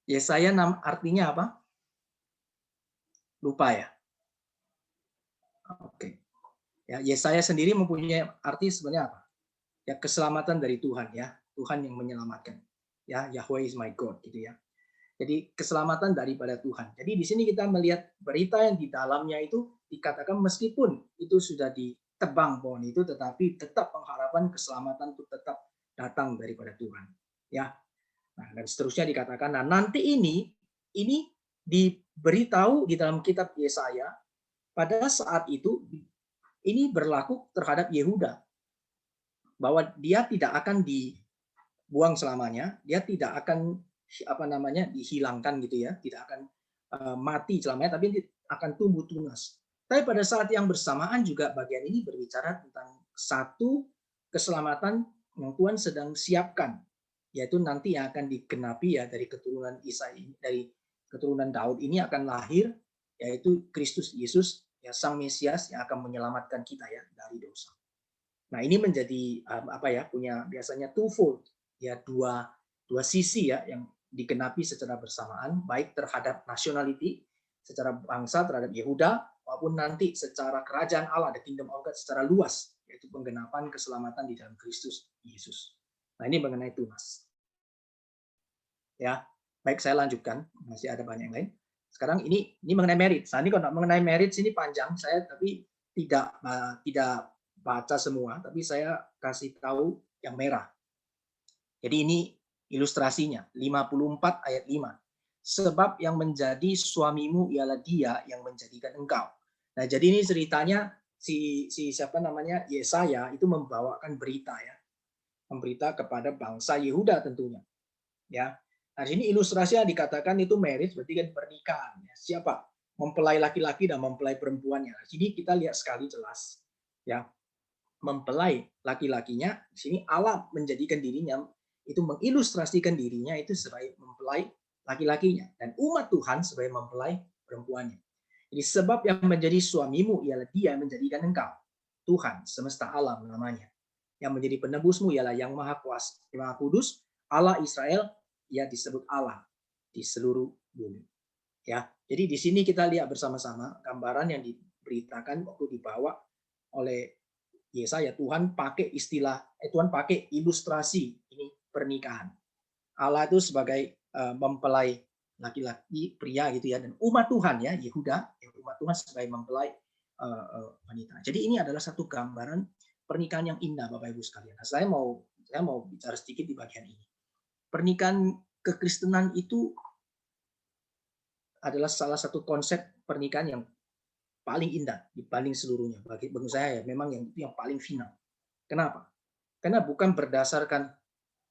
[SPEAKER 1] Yesaya artinya apa? Lupa ya? Oke. Ya, Yesaya sendiri mempunyai arti sebenarnya apa? Ya, keselamatan dari Tuhan ya, Tuhan yang menyelamatkan. Ya, Yahweh is my God gitu ya. Jadi keselamatan daripada Tuhan. Jadi di sini kita melihat berita yang di dalamnya itu dikatakan meskipun itu sudah ditebang pohon itu, tetapi tetap pengharapan keselamatan itu tetap datang daripada Tuhan. Ya. Nah, dan seterusnya dikatakan, nah nanti ini diberitahu di dalam kitab Yesaya pada saat itu ini berlaku terhadap Yehuda. Bahwa dia tidak akan dibuang selamanya, dia tidak akan dihilangkan gitu ya, tidak akan mati selamanya, tapi akan tumbuh tunas. Tapi pada saat yang bersamaan juga bagian ini berbicara tentang satu keselamatan yang Tuhan sedang siapkan, yaitu nanti yang akan digenapi ya dari keturunan Isa ini, dari keturunan Daud ini akan lahir yaitu Kristus Yesus, ya Sang Mesias yang akan menyelamatkan kita ya dari dosa. Nah, ini menjadi punya biasanya twofold, ya dua sisi ya yang digenapi secara bersamaan, baik terhadap nationality secara bangsa terhadap Yehuda, maupun nanti secara kerajaan Allah, the kingdom of God secara luas, yaitu penggenapan keselamatan di dalam Kristus Yesus. Nah, ini mengenai tunas. Ya, baik saya lanjutkan, masih ada banyak yang lain. Sekarang ini mengenai merit. Nah, ini kalau mengenai merit ini panjang, saya tapi tidak baca semua, tapi saya kasih tahu yang merah. Jadi ini ilustrasinya, 54 ayat 5. Sebab yang menjadi suamimu ialah dia yang menjadikan engkau. Nah, jadi ini ceritanya si siapa namanya Yesaya itu membawakan berita ya. Memberita kepada bangsa Yehuda tentunya. Ya. Nah, sini ilustrasinya dikatakan itu marriage berarti kan pernikahan ya. Siapa? Mempelai laki-laki dan mempelai perempuannya. Sini kita lihat sekali jelas ya. Mempelai laki-lakinya di sini Allah menjadikan dirinya itu mengilustrasikan dirinya itu sebagai mempelai laki-lakinya dan umat Tuhan sebagai mempelai perempuannya. Jadi sebab yang menjadi suamimu ialah dia yang menjadikan engkau. Tuhan semesta alam namanya. Yang menjadi penebusmu ialah yang maha kuasa, yang maha kudus, Allah Israel, ia disebut Allah di seluruh bumi. Ya, jadi di sini kita lihat bersama-sama gambaran yang diberitakan waktu dibawa oleh Yesaya. Tuhan pakai Tuhan pakai ilustrasi ini pernikahan. Allah itu sebagai mempelai laki-laki pria gitu ya, dan umat Tuhan ya Yehuda, umat Tuhan sebagai mempelai wanita. Jadi ini adalah satu gambaran pernikahan yang indah Bapak Ibu sekalian. Nah, saya mau bicara sedikit di bagian ini. Pernikahan kekristenan itu adalah salah satu konsep pernikahan yang paling indah dibanding seluruhnya. Bagi saya ya, memang yang paling final. Kenapa? Karena bukan berdasarkan,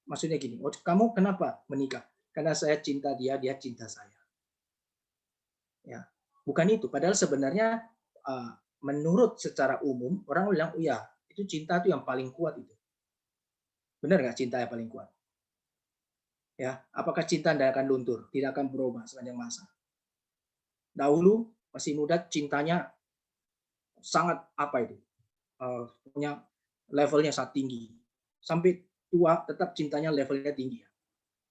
[SPEAKER 1] maksudnya gini, kamu kenapa menikah? Karena saya cinta dia, dia cinta saya. Ya, bukan itu. Padahal sebenarnya menurut secara umum orang bilang, oh ya, itu cinta itu yang paling kuat itu. Benar nggak cinta yang paling kuat? Ya, apakah cinta tidak akan luntur, tidak akan berubah sepanjang masa? Dahulu masih muda cintanya sangat punya levelnya sangat tinggi. Sampai tua tetap cintanya levelnya tinggi ya.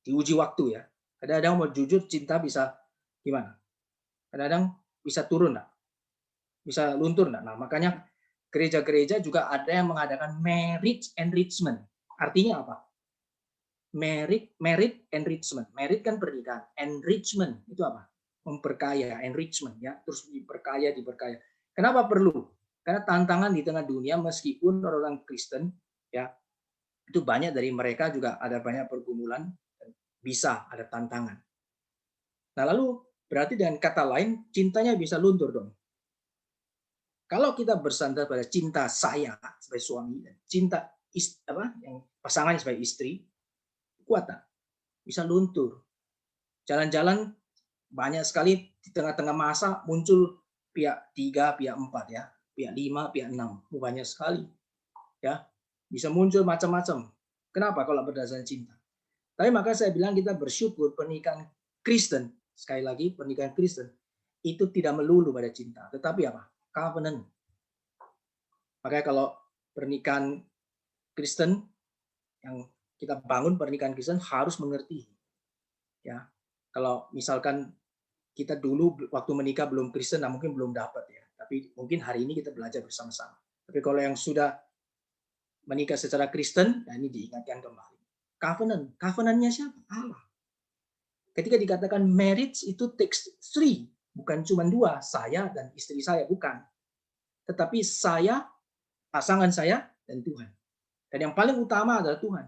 [SPEAKER 1] Diuji waktu ya. Kadang-kadang mau jujur cinta bisa gimana? Kadang-kadang bisa turun enggak? Bisa luntur enggak? Nah, makanya gereja-gereja juga ada yang mengadakan marriage enrichment. Artinya apa? Merit enrichment. Merit kan pernikahan. Enrichment itu apa? Memperkaya, enrichment ya. Terus diperkaya. Kenapa perlu? Karena tantangan di tengah dunia meskipun orang Kristen ya itu banyak dari mereka juga ada banyak pergumulan, bisa ada tantangan. Nah, lalu berarti dengan kata lain cintanya bisa luntur dong. Kalau kita bersandar pada cinta saya sebagai suami dan cinta yang pasangannya sebagai istri, kuat tak? Bisa luntur. Jalan-jalan banyak sekali di tengah-tengah masa muncul pihak 3, pihak 4 ya, pihak 5, pihak 6. Banyak sekali. Ya. Bisa muncul macam-macam. Kenapa? Kalau berdasarkan cinta. Tapi maka saya bilang kita bersyukur pernikahan Kristen, sekali lagi pernikahan Kristen itu tidak melulu pada cinta, tetapi apa? Covenant. Makanya kalau pernikahan Kristen yang kita bangun pernikahan Kristen harus mengerti. Ya. Kalau misalkan kita dulu waktu menikah belum Kristen, nah mungkin belum dapat ya. Tapi mungkin hari ini kita belajar bersama-sama. Tapi kalau yang sudah menikah secara Kristen, nah ini diingatkan kembali. Covenant-nya siapa? Allah. Ketika dikatakan marriage itu takes three, bukan cuma 2, saya dan istri saya, bukan. Tetapi saya, pasangan saya, dan Tuhan. Dan yang paling utama adalah Tuhan.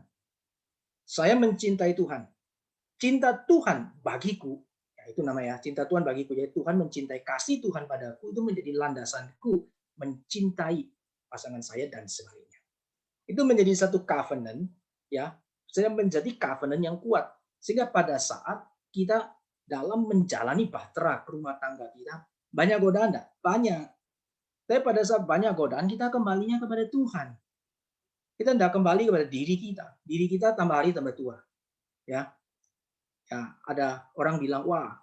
[SPEAKER 1] Saya mencintai Tuhan. Cinta Tuhan bagiku, ya itu namanya cinta Tuhan bagiku. Jadi Tuhan mencintai, kasih Tuhan padaku itu menjadi landasanku mencintai pasangan saya dan sebaliknya. Itu menjadi satu covenant, ya, saya menjadi covenant yang kuat. Sehingga pada saat kita dalam menjalani bahtera rumah tangga kita, banyak godaan enggak? Banyak. Tapi pada saat banyak godaan, kita kembalinya kepada Tuhan. Kita tidak kembali kepada diri kita. Diri kita tambah hari tambah tua. Ya, ada orang bilang, wah,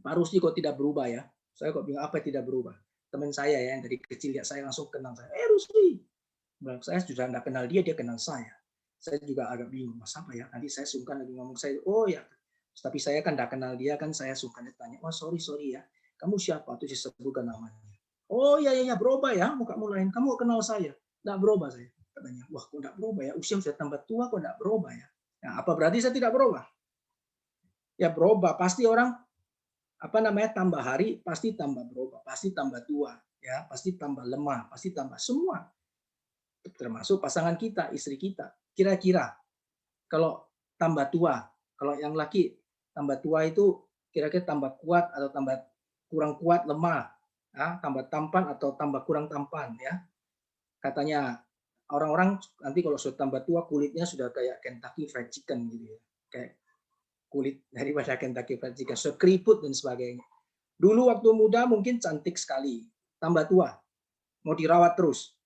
[SPEAKER 1] Pak Rusdi kok tidak berubah ya? Saya kok bingung apa yang tidak berubah. Teman saya ya yang dari kecil lihat saya langsung kenal saya. Rusli. Saya sudah nggak kenal dia, dia kenal saya. Saya juga agak bingung, mas apa ya? Nanti saya sungkan lagi ngomong saya. Oh ya, tapi saya kan nggak kenal dia kan saya sungkan tanya. Oh sorry ya, kamu siapa? Tuh disebutkan namanya. Oh ya berubah ya mukamu lain. Kamu kenal saya? Nggak berubah saya. Katanya, wah kok nggak berubah ya? Usia sudah tambah tua kok nggak berubah ya? Nah, apa berarti saya tidak berubah? Ya berubah. Pasti orang tambah hari pasti tambah berubah, pasti tambah tua, ya pasti tambah lemah, pasti tambah semua. Termasuk pasangan kita, istri kita. Kira-kira kalau tambah tua, kalau yang laki tambah tua itu kira-kira tambah kuat atau tambah kurang kuat, lemah, ya, tambah tampan atau tambah kurang tampan, ya. Katanya orang-orang nanti kalau sudah tambah tua kulitnya sudah kayak Kentucky Fried Chicken gitu ya, kayak kulit daripada Kentucky Fried Chicken, sekeriput dan sebagainya. Dulu waktu muda mungkin cantik sekali, tambah tua mau dirawat terus,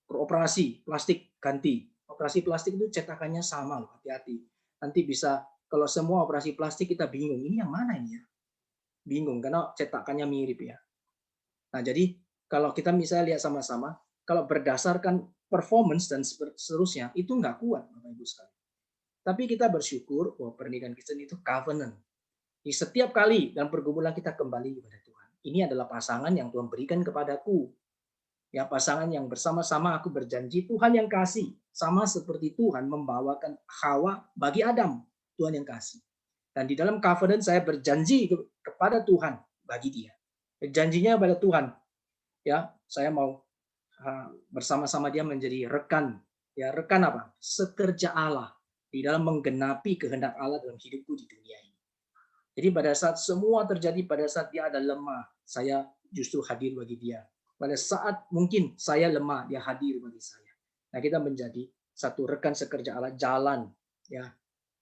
[SPEAKER 1] beroperasi plastik ganti. Operasi plastik itu cetakannya sama loh, hati-hati. Nanti bisa kalau semua operasi plastik kita bingung, ini yang mana ini ya? Bingung karena cetakannya mirip ya. Nah, jadi kalau kita misalnya lihat sama-sama, kalau berdasarkan performance dan seterusnya itu nggak kuat Bapak Ibu sekalian. Tapi kita bersyukur bahwa pernikahan Kristen itu covenant. Di setiap kali dalam pergumulan kita kembali kepada Tuhan. Ini adalah pasangan yang Tuhan berikan kepadaku. Ya, pasangan yang bersama-sama aku berjanji Tuhan yang kasih. Sama seperti Tuhan membawakan Hawa bagi Adam. Tuhan yang kasih. Dan di dalam covenant saya berjanji kepada Tuhan bagi dia. Janjinya pada Tuhan. Ya, saya mau bersama-sama dia menjadi rekan. Ya, rekan apa? Sekerja Allah di dalam menggenapi kehendak Allah dalam hidupku di dunia ini. Jadi pada saat semua terjadi, pada saat dia ada lemah, saya justru hadir bagi dia. Pada saat mungkin saya lemah, dia hadir bagi saya. Nah, kita menjadi satu rekan sekerja Allah, jalan. Ya.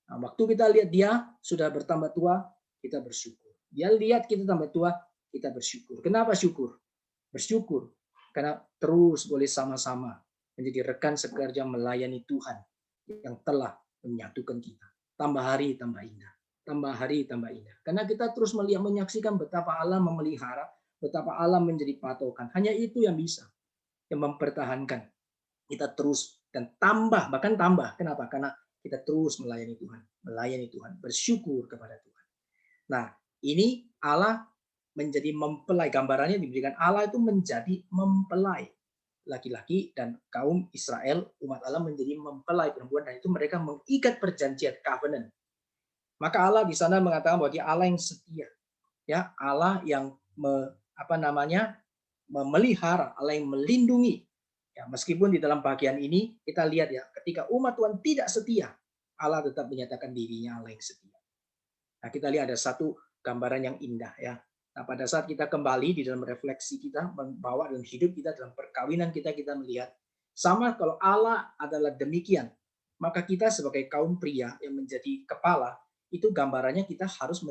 [SPEAKER 1] Nah, waktu kita lihat dia sudah bertambah tua, kita bersyukur. Dia lihat kita tambah tua, kita bersyukur. Kenapa syukur? Bersyukur. Karena terus boleh sama-sama menjadi rekan sekerja melayani Tuhan yang telah menyatukan kita. Tambah hari, tambah indah. Tambah hari, tambah indah. Karena kita terus melihat, menyaksikan betapa Allah memelihara, betapa Allah menjadi patokan. Hanya itu yang bisa, yang mempertahankan kita terus dan tambah, bahkan tambah. Kenapa? Karena kita terus melayani Tuhan, bersyukur kepada Tuhan. Nah, ini Allah menjadi mempelai. Gambarannya diberikan Allah itu menjadi mempelai laki-laki dan kaum Israel, umat Allah menjadi mempelai perempuan, dan itu mereka mengikat perjanjian covenant. Maka Allah di sana mengatakan bahwa dia Allah yang setia, ya Allah yang memelihara, Allah yang melindungi. Ya, meskipun di dalam bagian ini kita lihat ya, ketika umat Tuhan tidak setia, Allah tetap menyatakan dirinya Allah yang setia. Nah, kita lihat ada satu gambaran yang indah ya. Nah, pada saat kita kembali di dalam refleksi kita, membawa dalam hidup kita, dalam perkawinan kita melihat sama kalau Allah adalah demikian, maka kita sebagai kaum pria yang menjadi kepala, itu gambarannya kita harus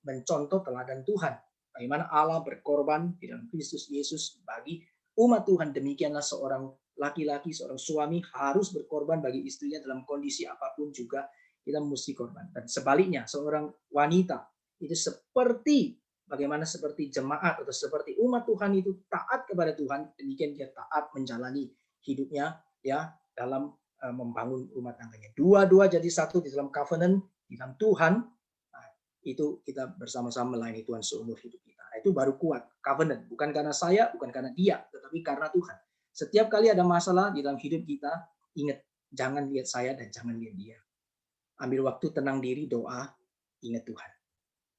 [SPEAKER 1] mencontoh teladan Tuhan. Bagaimana Allah berkorban di dalam Kristus Yesus bagi umat Tuhan, demikianlah seorang laki-laki, seorang suami harus berkorban bagi istrinya dalam kondisi apapun juga kita mesti korban. Dan sebaliknya, seorang wanita itu seperti bagaimana seperti jemaat atau seperti umat Tuhan itu taat kepada Tuhan, demikian dia taat menjalani hidupnya ya dalam membangun rumah tangganya. Dua-dua jadi satu di dalam covenant, di dalam Tuhan. Nah, itu kita bersama-sama melayani Tuhan seumur hidup kita. Nah, itu baru kuat covenant, bukan karena saya, bukan karena dia, tetapi karena Tuhan. Setiap kali ada masalah di dalam hidup kita, ingat jangan lihat saya dan jangan lihat dia. Ambil waktu tenang diri, doa, ingat Tuhan.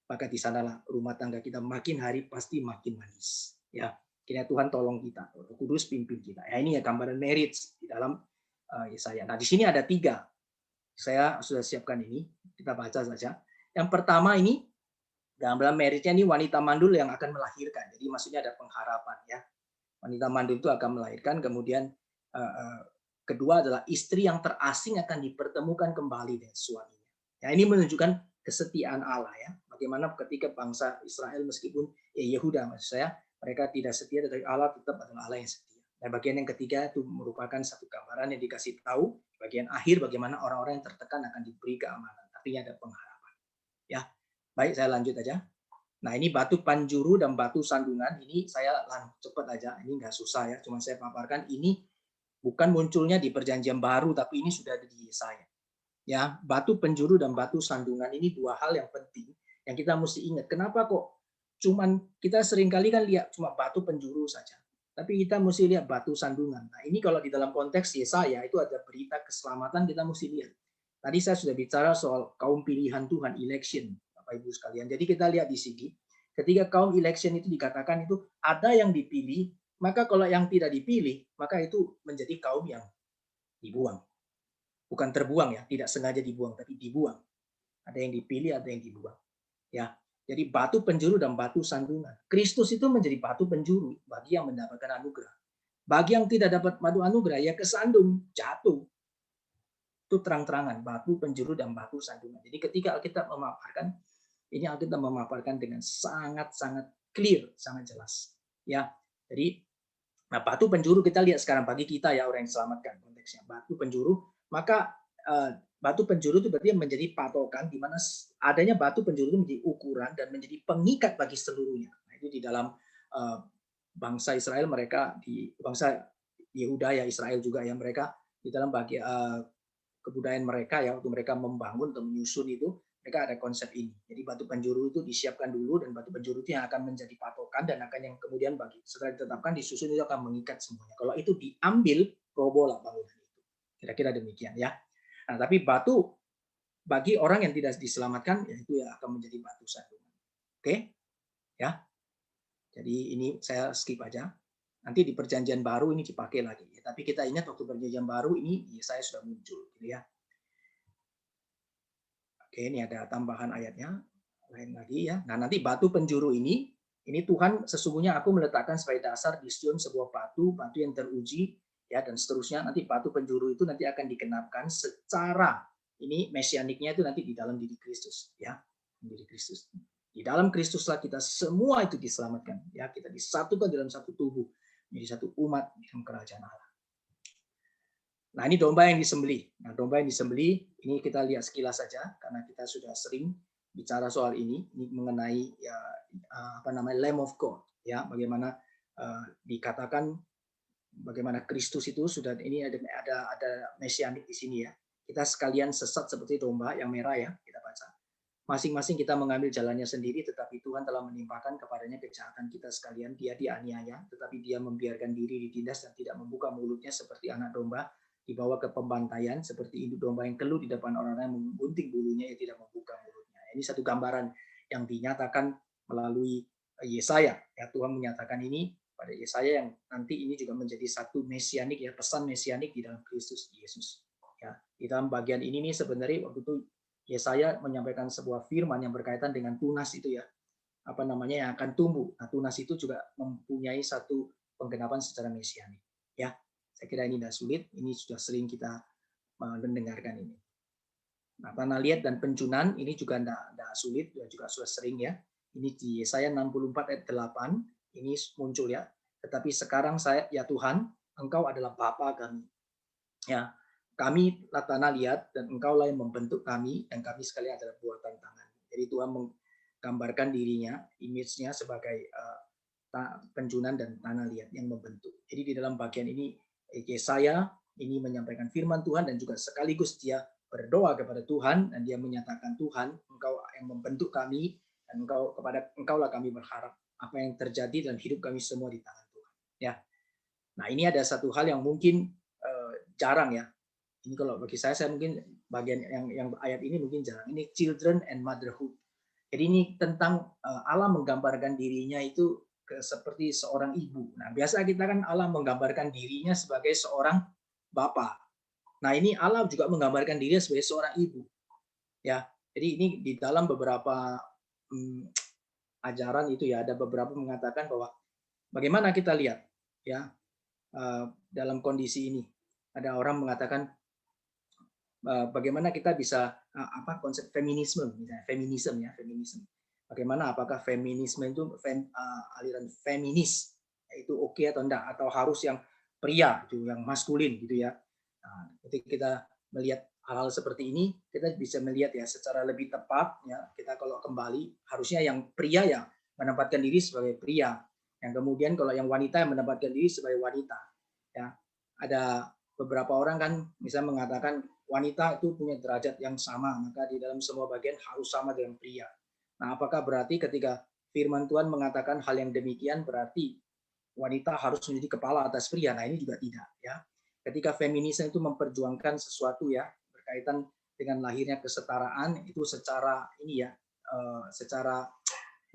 [SPEAKER 1] Maka di sanalah rumah tangga kita makin hari pasti makin manis. Ya, kiranya Tuhan tolong kita, Roh Kudus pimpin kita. Ya, ini ya gambaran marriage di dalam Yesaya. Nah, di sini ada 3. Saya sudah siapkan ini, kita baca saja. Yang pertama ini gambaran marriage-nya ini wanita mandul yang akan melahirkan. Jadi maksudnya ada pengharapan ya. Wanita mandul itu akan melahirkan, kemudian kedua adalah istri yang terasing akan dipertemukan kembali dengan suaminya. Ya, ini menunjukkan kesetiaan Allah ya. Bagaimana ketika bangsa Israel meskipun Yehuda maksud saya mereka tidak setia, tetapi Allah tetap adalah Allah yang setia. Dan bagian yang ketiga itu merupakan satu gambaran yang dikasih tahu bagian akhir bagaimana orang-orang yang tertekan akan diberi keamanan. Artinya ada pengharapan. Ya, baik saya lanjut aja. Nah, ini batu panjuru dan batu sandungan. Ini saya cepat aja, ini nggak susah ya, cuma saya paparkan. Ini bukan munculnya di Perjanjian Baru, tapi ini sudah ada di Yesaya. Ya, batu penjuru dan batu sandungan ini dua hal yang penting yang kita mesti ingat. Kenapa kok cuman kita seringkali kan lihat cuma batu penjuru saja, tapi kita mesti lihat batu sandungan. Nah, ini kalau di dalam konteks Yesaya itu ada berita keselamatan, kita mesti lihat. Tadi saya sudah bicara soal kaum pilihan Tuhan, election, Bapak Ibu sekalian. Jadi kita lihat di sini, ketika kaum election itu dikatakan itu ada yang dipilih, maka kalau yang tidak dipilih, maka itu menjadi kaum yang dibuang. Bukan terbuang ya, tidak sengaja dibuang, tapi dibuang. Ada yang dipilih, ada yang dibuang. Ya, jadi batu penjuru dan batu sandungan. Kristus itu menjadi batu penjuru bagi yang mendapatkan anugerah. Bagi yang tidak dapat batu anugerah, ya kesandung, jatuh. Itu terang-terangan, batu penjuru dan batu sandungan. Jadi ketika Alkitab memaparkan, ini Alkitab memaparkan dengan sangat-sangat clear, sangat jelas. Ya, jadi nah, batu penjuru kita lihat sekarang bagi kita ya orang yang selamatkan konteksnya. Batu penjuru, maka batu penjuru itu berarti menjadi patokan di mana adanya batu penjuru itu menjadi ukuran dan menjadi pengikat bagi seluruhnya. Nah, itu di dalam bangsa Israel, mereka di bangsa Yehuda ya, Israel juga ya, mereka di dalam kebudayaan mereka ya, waktu mereka membangun atau menyusun itu, mereka ada konsep ini. Jadi batu penjuru itu disiapkan dulu, dan batu penjuru itu yang akan menjadi patokan dan akan yang kemudian setelah ditetapkan disusun itu akan mengikat semuanya. Kalau itu diambil, robohlah bangunan itu. Kira-kira demikian ya. Nah, tapi batu bagi orang yang tidak diselamatkan, yaitu yang akan menjadi batu sandungan. Oke? Ya. Jadi ini saya skip aja. Nanti di Perjanjian Baru ini dipakai lagi. Tapi kita ingat waktu Perjanjian Baru ini saya sudah muncul, gitu ya. Oke, ini ada tambahan ayatnya lain lagi ya. Nah, nanti batu penjuru ini Tuhan sesungguhnya aku meletakkan sebagai dasar di Sion sebuah batu yang teruji ya, dan seterusnya. Nanti batu penjuru itu nanti akan dikenapkan secara ini mesianiknya itu nanti di dalam diri Kristus ya, diri Kristus. Di dalam Kristuslah kita semua itu diselamatkan ya, kita disatukan dalam satu tubuh menjadi satu umat dalam kerajaan Allah. Nah, ini domba yang disembelih. Nah, domba yang disembelih ini kita lihat sekilas saja karena kita sudah sering bicara soal ini mengenai ya Lamb of God ya, bagaimana dikatakan bagaimana Kristus itu sudah ini ada mesianik di sini ya. Kita sekalian sesat seperti domba yang merah ya, kita baca. Masing-masing kita mengambil jalannya sendiri, tetapi Tuhan telah menimpakan kepadanya kejahatan kita sekalian. Dia dianiaya, tetapi dia membiarkan diri ditindas dan tidak membuka mulutnya seperti anak domba dibawa ke pembantaian, seperti induk domba yang keluh di depan orang-orang yang menggunting bulunya, ia tidak membuka mulutnya. Ini satu gambaran yang dinyatakan melalui Yesaya. Ya, Tuhan menyatakan ini pada Yesaya yang nanti ini juga menjadi satu mesianik ya, pesan mesianik di dalam Kristus Yesus. Ya, di dalam bagian ini nih sebenarnya waktu itu Yesaya menyampaikan sebuah firman yang berkaitan dengan tunas itu ya, yang akan tumbuh. Nah, tunas itu juga mempunyai satu penggenapan secara mesianik. Ya, saya kira ini tidak sulit. Ini sudah sering kita mendengarkan ini. Nah, tanah liat dan pencunan ini juga tidak sulit, juga sudah sering ya. Ini di Yesaya 64 ayat 8 ini muncul ya. Tetapi sekarang saya ya Tuhan, Engkau adalah Bapa kami. Ya, kami tanah liat dan Engkaulah yang membentuk kami, dan kami sekalian adalah buatan tangan. Jadi Tuhan menggambarkan dirinya, image-nya sebagai pencunan dan tanah liat yang membentuk. Jadi di dalam bagian ini Yesaya ini menyampaikan firman Tuhan dan juga sekaligus dia berdoa kepada Tuhan dan dia menyatakan Tuhan, Engkau yang membentuk kami dan Engkaulah kami berharap. Apa yang terjadi dalam hidup kami semua di tangan Tuhan. Ya. Nah, ini ada satu hal yang mungkin jarang ya. Ini kalau bagi saya mungkin bagian yang ayat ini mungkin jarang. Ini children and motherhood. Jadi ini tentang Allah menggambarkan dirinya itu seperti seorang ibu. Nah, biasa kita kan Allah menggambarkan dirinya sebagai seorang bapak. Nah, ini Allah juga menggambarkan dirinya sebagai seorang ibu. Ya. Jadi ini di dalam beberapa ajaran itu ya, ada beberapa mengatakan bahwa bagaimana kita lihat ya dalam kondisi ini. Ada orang mengatakan bagaimana kita bisa konsep feminisme, misalnya feminisme. Bagaimana apakah feminisme itu aliran feminis itu oke atau enggak, atau harus yang pria itu yang maskulin gitu ya. Nah, ketika kita melihat hal-hal seperti ini, kita bisa melihat ya secara lebih tepat ya, kita kalau kembali harusnya yang pria ya menempatkan diri sebagai pria. Yang kemudian kalau yang wanita yang menempatkan diri sebagai wanita. Ya, ada beberapa orang kan misalnya mengatakan wanita itu punya derajat yang sama, maka di dalam semua bagian harus sama dengan pria. Nah, apakah berarti ketika firman Tuhan mengatakan hal yang demikian berarti wanita harus menjadi kepala atas pria? Nah, ini juga tidak, ya. Ketika feminisme itu memperjuangkan sesuatu ya berkaitan dengan lahirnya kesetaraan, itu secara ini ya, secara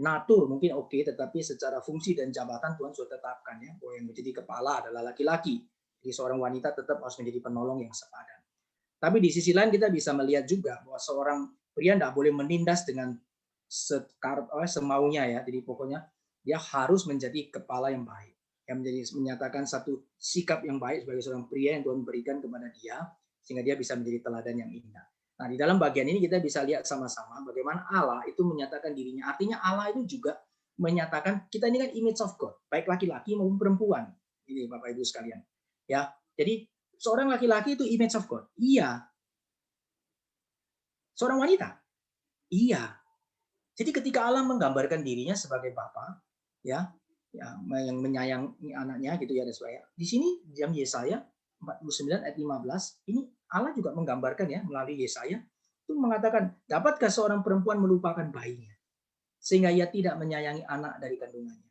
[SPEAKER 1] natur mungkin oke, tetapi secara fungsi dan jabatan Tuhan sudah tetapkan ya bahwa yang menjadi kepala adalah laki-laki. Jadi seorang wanita tetap harus menjadi penolong yang sepadan. Tapi di sisi lain kita bisa melihat juga bahwa seorang pria tidak boleh menindas dengan semaunya ya. Jadi pokoknya dia harus menjadi kepala yang baik. Yang menyatakan satu sikap yang baik sebagai seorang pria yang Tuhan berikan kepada dia sehingga dia bisa menjadi teladan yang indah. Nah, di dalam bagian ini kita bisa lihat sama-sama bagaimana Allah itu menyatakan dirinya. Artinya Allah itu juga menyatakan kita ini kan image of God, baik laki-laki maupun perempuan. Ini Bapak Ibu sekalian. Ya. Jadi seorang laki-laki itu image of God. Iya. Seorang wanita. Iya. Jadi ketika Allah menggambarkan dirinya sebagai Bapa, ya, yang menyayangi anaknya gitu ya, dan sebagainya. Di sini dalam Yesaya 49 ayat 15, ini Allah juga menggambarkan ya melalui Yesaya itu mengatakan, dapatkah seorang perempuan melupakan bayinya sehingga ia tidak menyayangi anak dari kandungannya?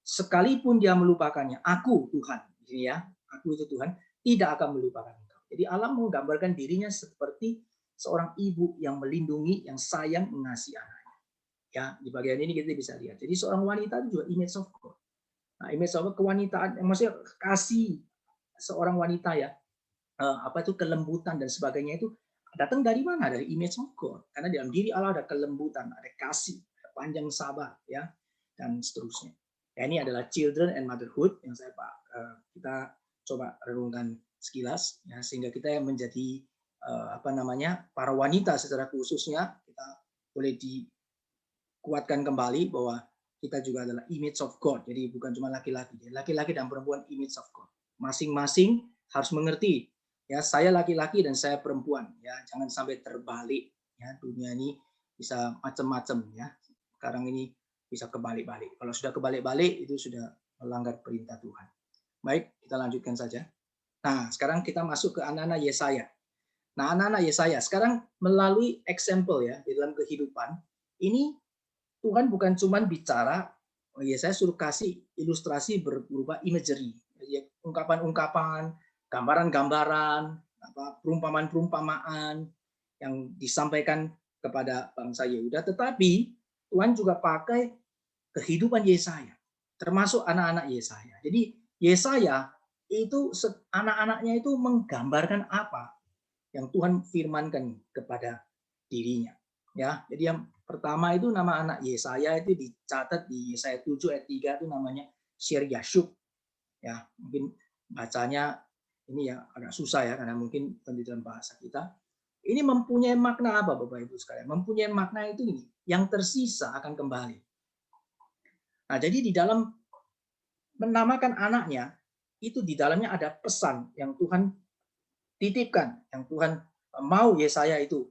[SPEAKER 1] Sekalipun dia melupakannya, aku Tuhan, ini ya, aku itu Tuhan, tidak akan melupakan engkau. Jadi Allah menggambarkan dirinya seperti seorang ibu yang melindungi, yang sayang, mengasihi anaknya. Ya, di bagian ini kita bisa lihat. Jadi seorang wanita itu juga image of God. Nah, image of God, kewanitaan, maksudnya kasih seorang wanita ya, apa itu kelembutan dan sebagainya itu datang dari mana? Dari image of God. Karena dalam diri Allah ada kelembutan, ada kasih, ada panjang sabar, ya, dan seterusnya. Ya, ini adalah children and motherhood yang kita coba renungkan sekilas, ya, sehingga kita yang menjadi para wanita secara khususnya kita boleh dikuatkan kembali bahwa kita juga adalah image of God. Jadi bukan cuma laki-laki, laki-laki dan perempuan image of God. Masing-masing harus mengerti ya, saya laki-laki dan saya perempuan ya, jangan sampai terbalik ya, dunia ini bisa macam-macam ya. Sekarang ini bisa kebalik-balik. Kalau sudah kebalik-balik itu sudah melanggar perintah Tuhan. Baik, kita lanjutkan saja. Nah, sekarang kita masuk ke anak-anak Yesaya. Nah, anak-anak Yesaya sekarang melalui example ya di dalam kehidupan ini Tuhan bukan cuma bicara, oh ya saya suruh kasih ilustrasi berupa imagery, ungkapan-ungkapan, gambaran-gambaran, perumpamaan-perumpamaan yang disampaikan kepada bangsa Yehuda, tetapi Tuhan juga pakai kehidupan Yesaya, termasuk anak-anak Yesaya. Jadi Yesaya itu anak-anaknya itu menggambarkan apa yang Tuhan firmankan kepada dirinya. Ya, jadi yang pertama itu nama anak Yesaya itu dicatat di Yesaya 7 ayat 3 itu namanya Shear Yashub. Ya, mungkin bacanya ini ya agak susah ya karena mungkin di dalam bahasa kita. Ini mempunyai makna apa Bapak Ibu sekalian? Mempunyai makna itu ini, yang tersisa akan kembali. Nah, jadi di dalam menamakan anaknya itu di dalamnya ada pesan yang Tuhan titipkan, yang Tuhan mau Yesaya itu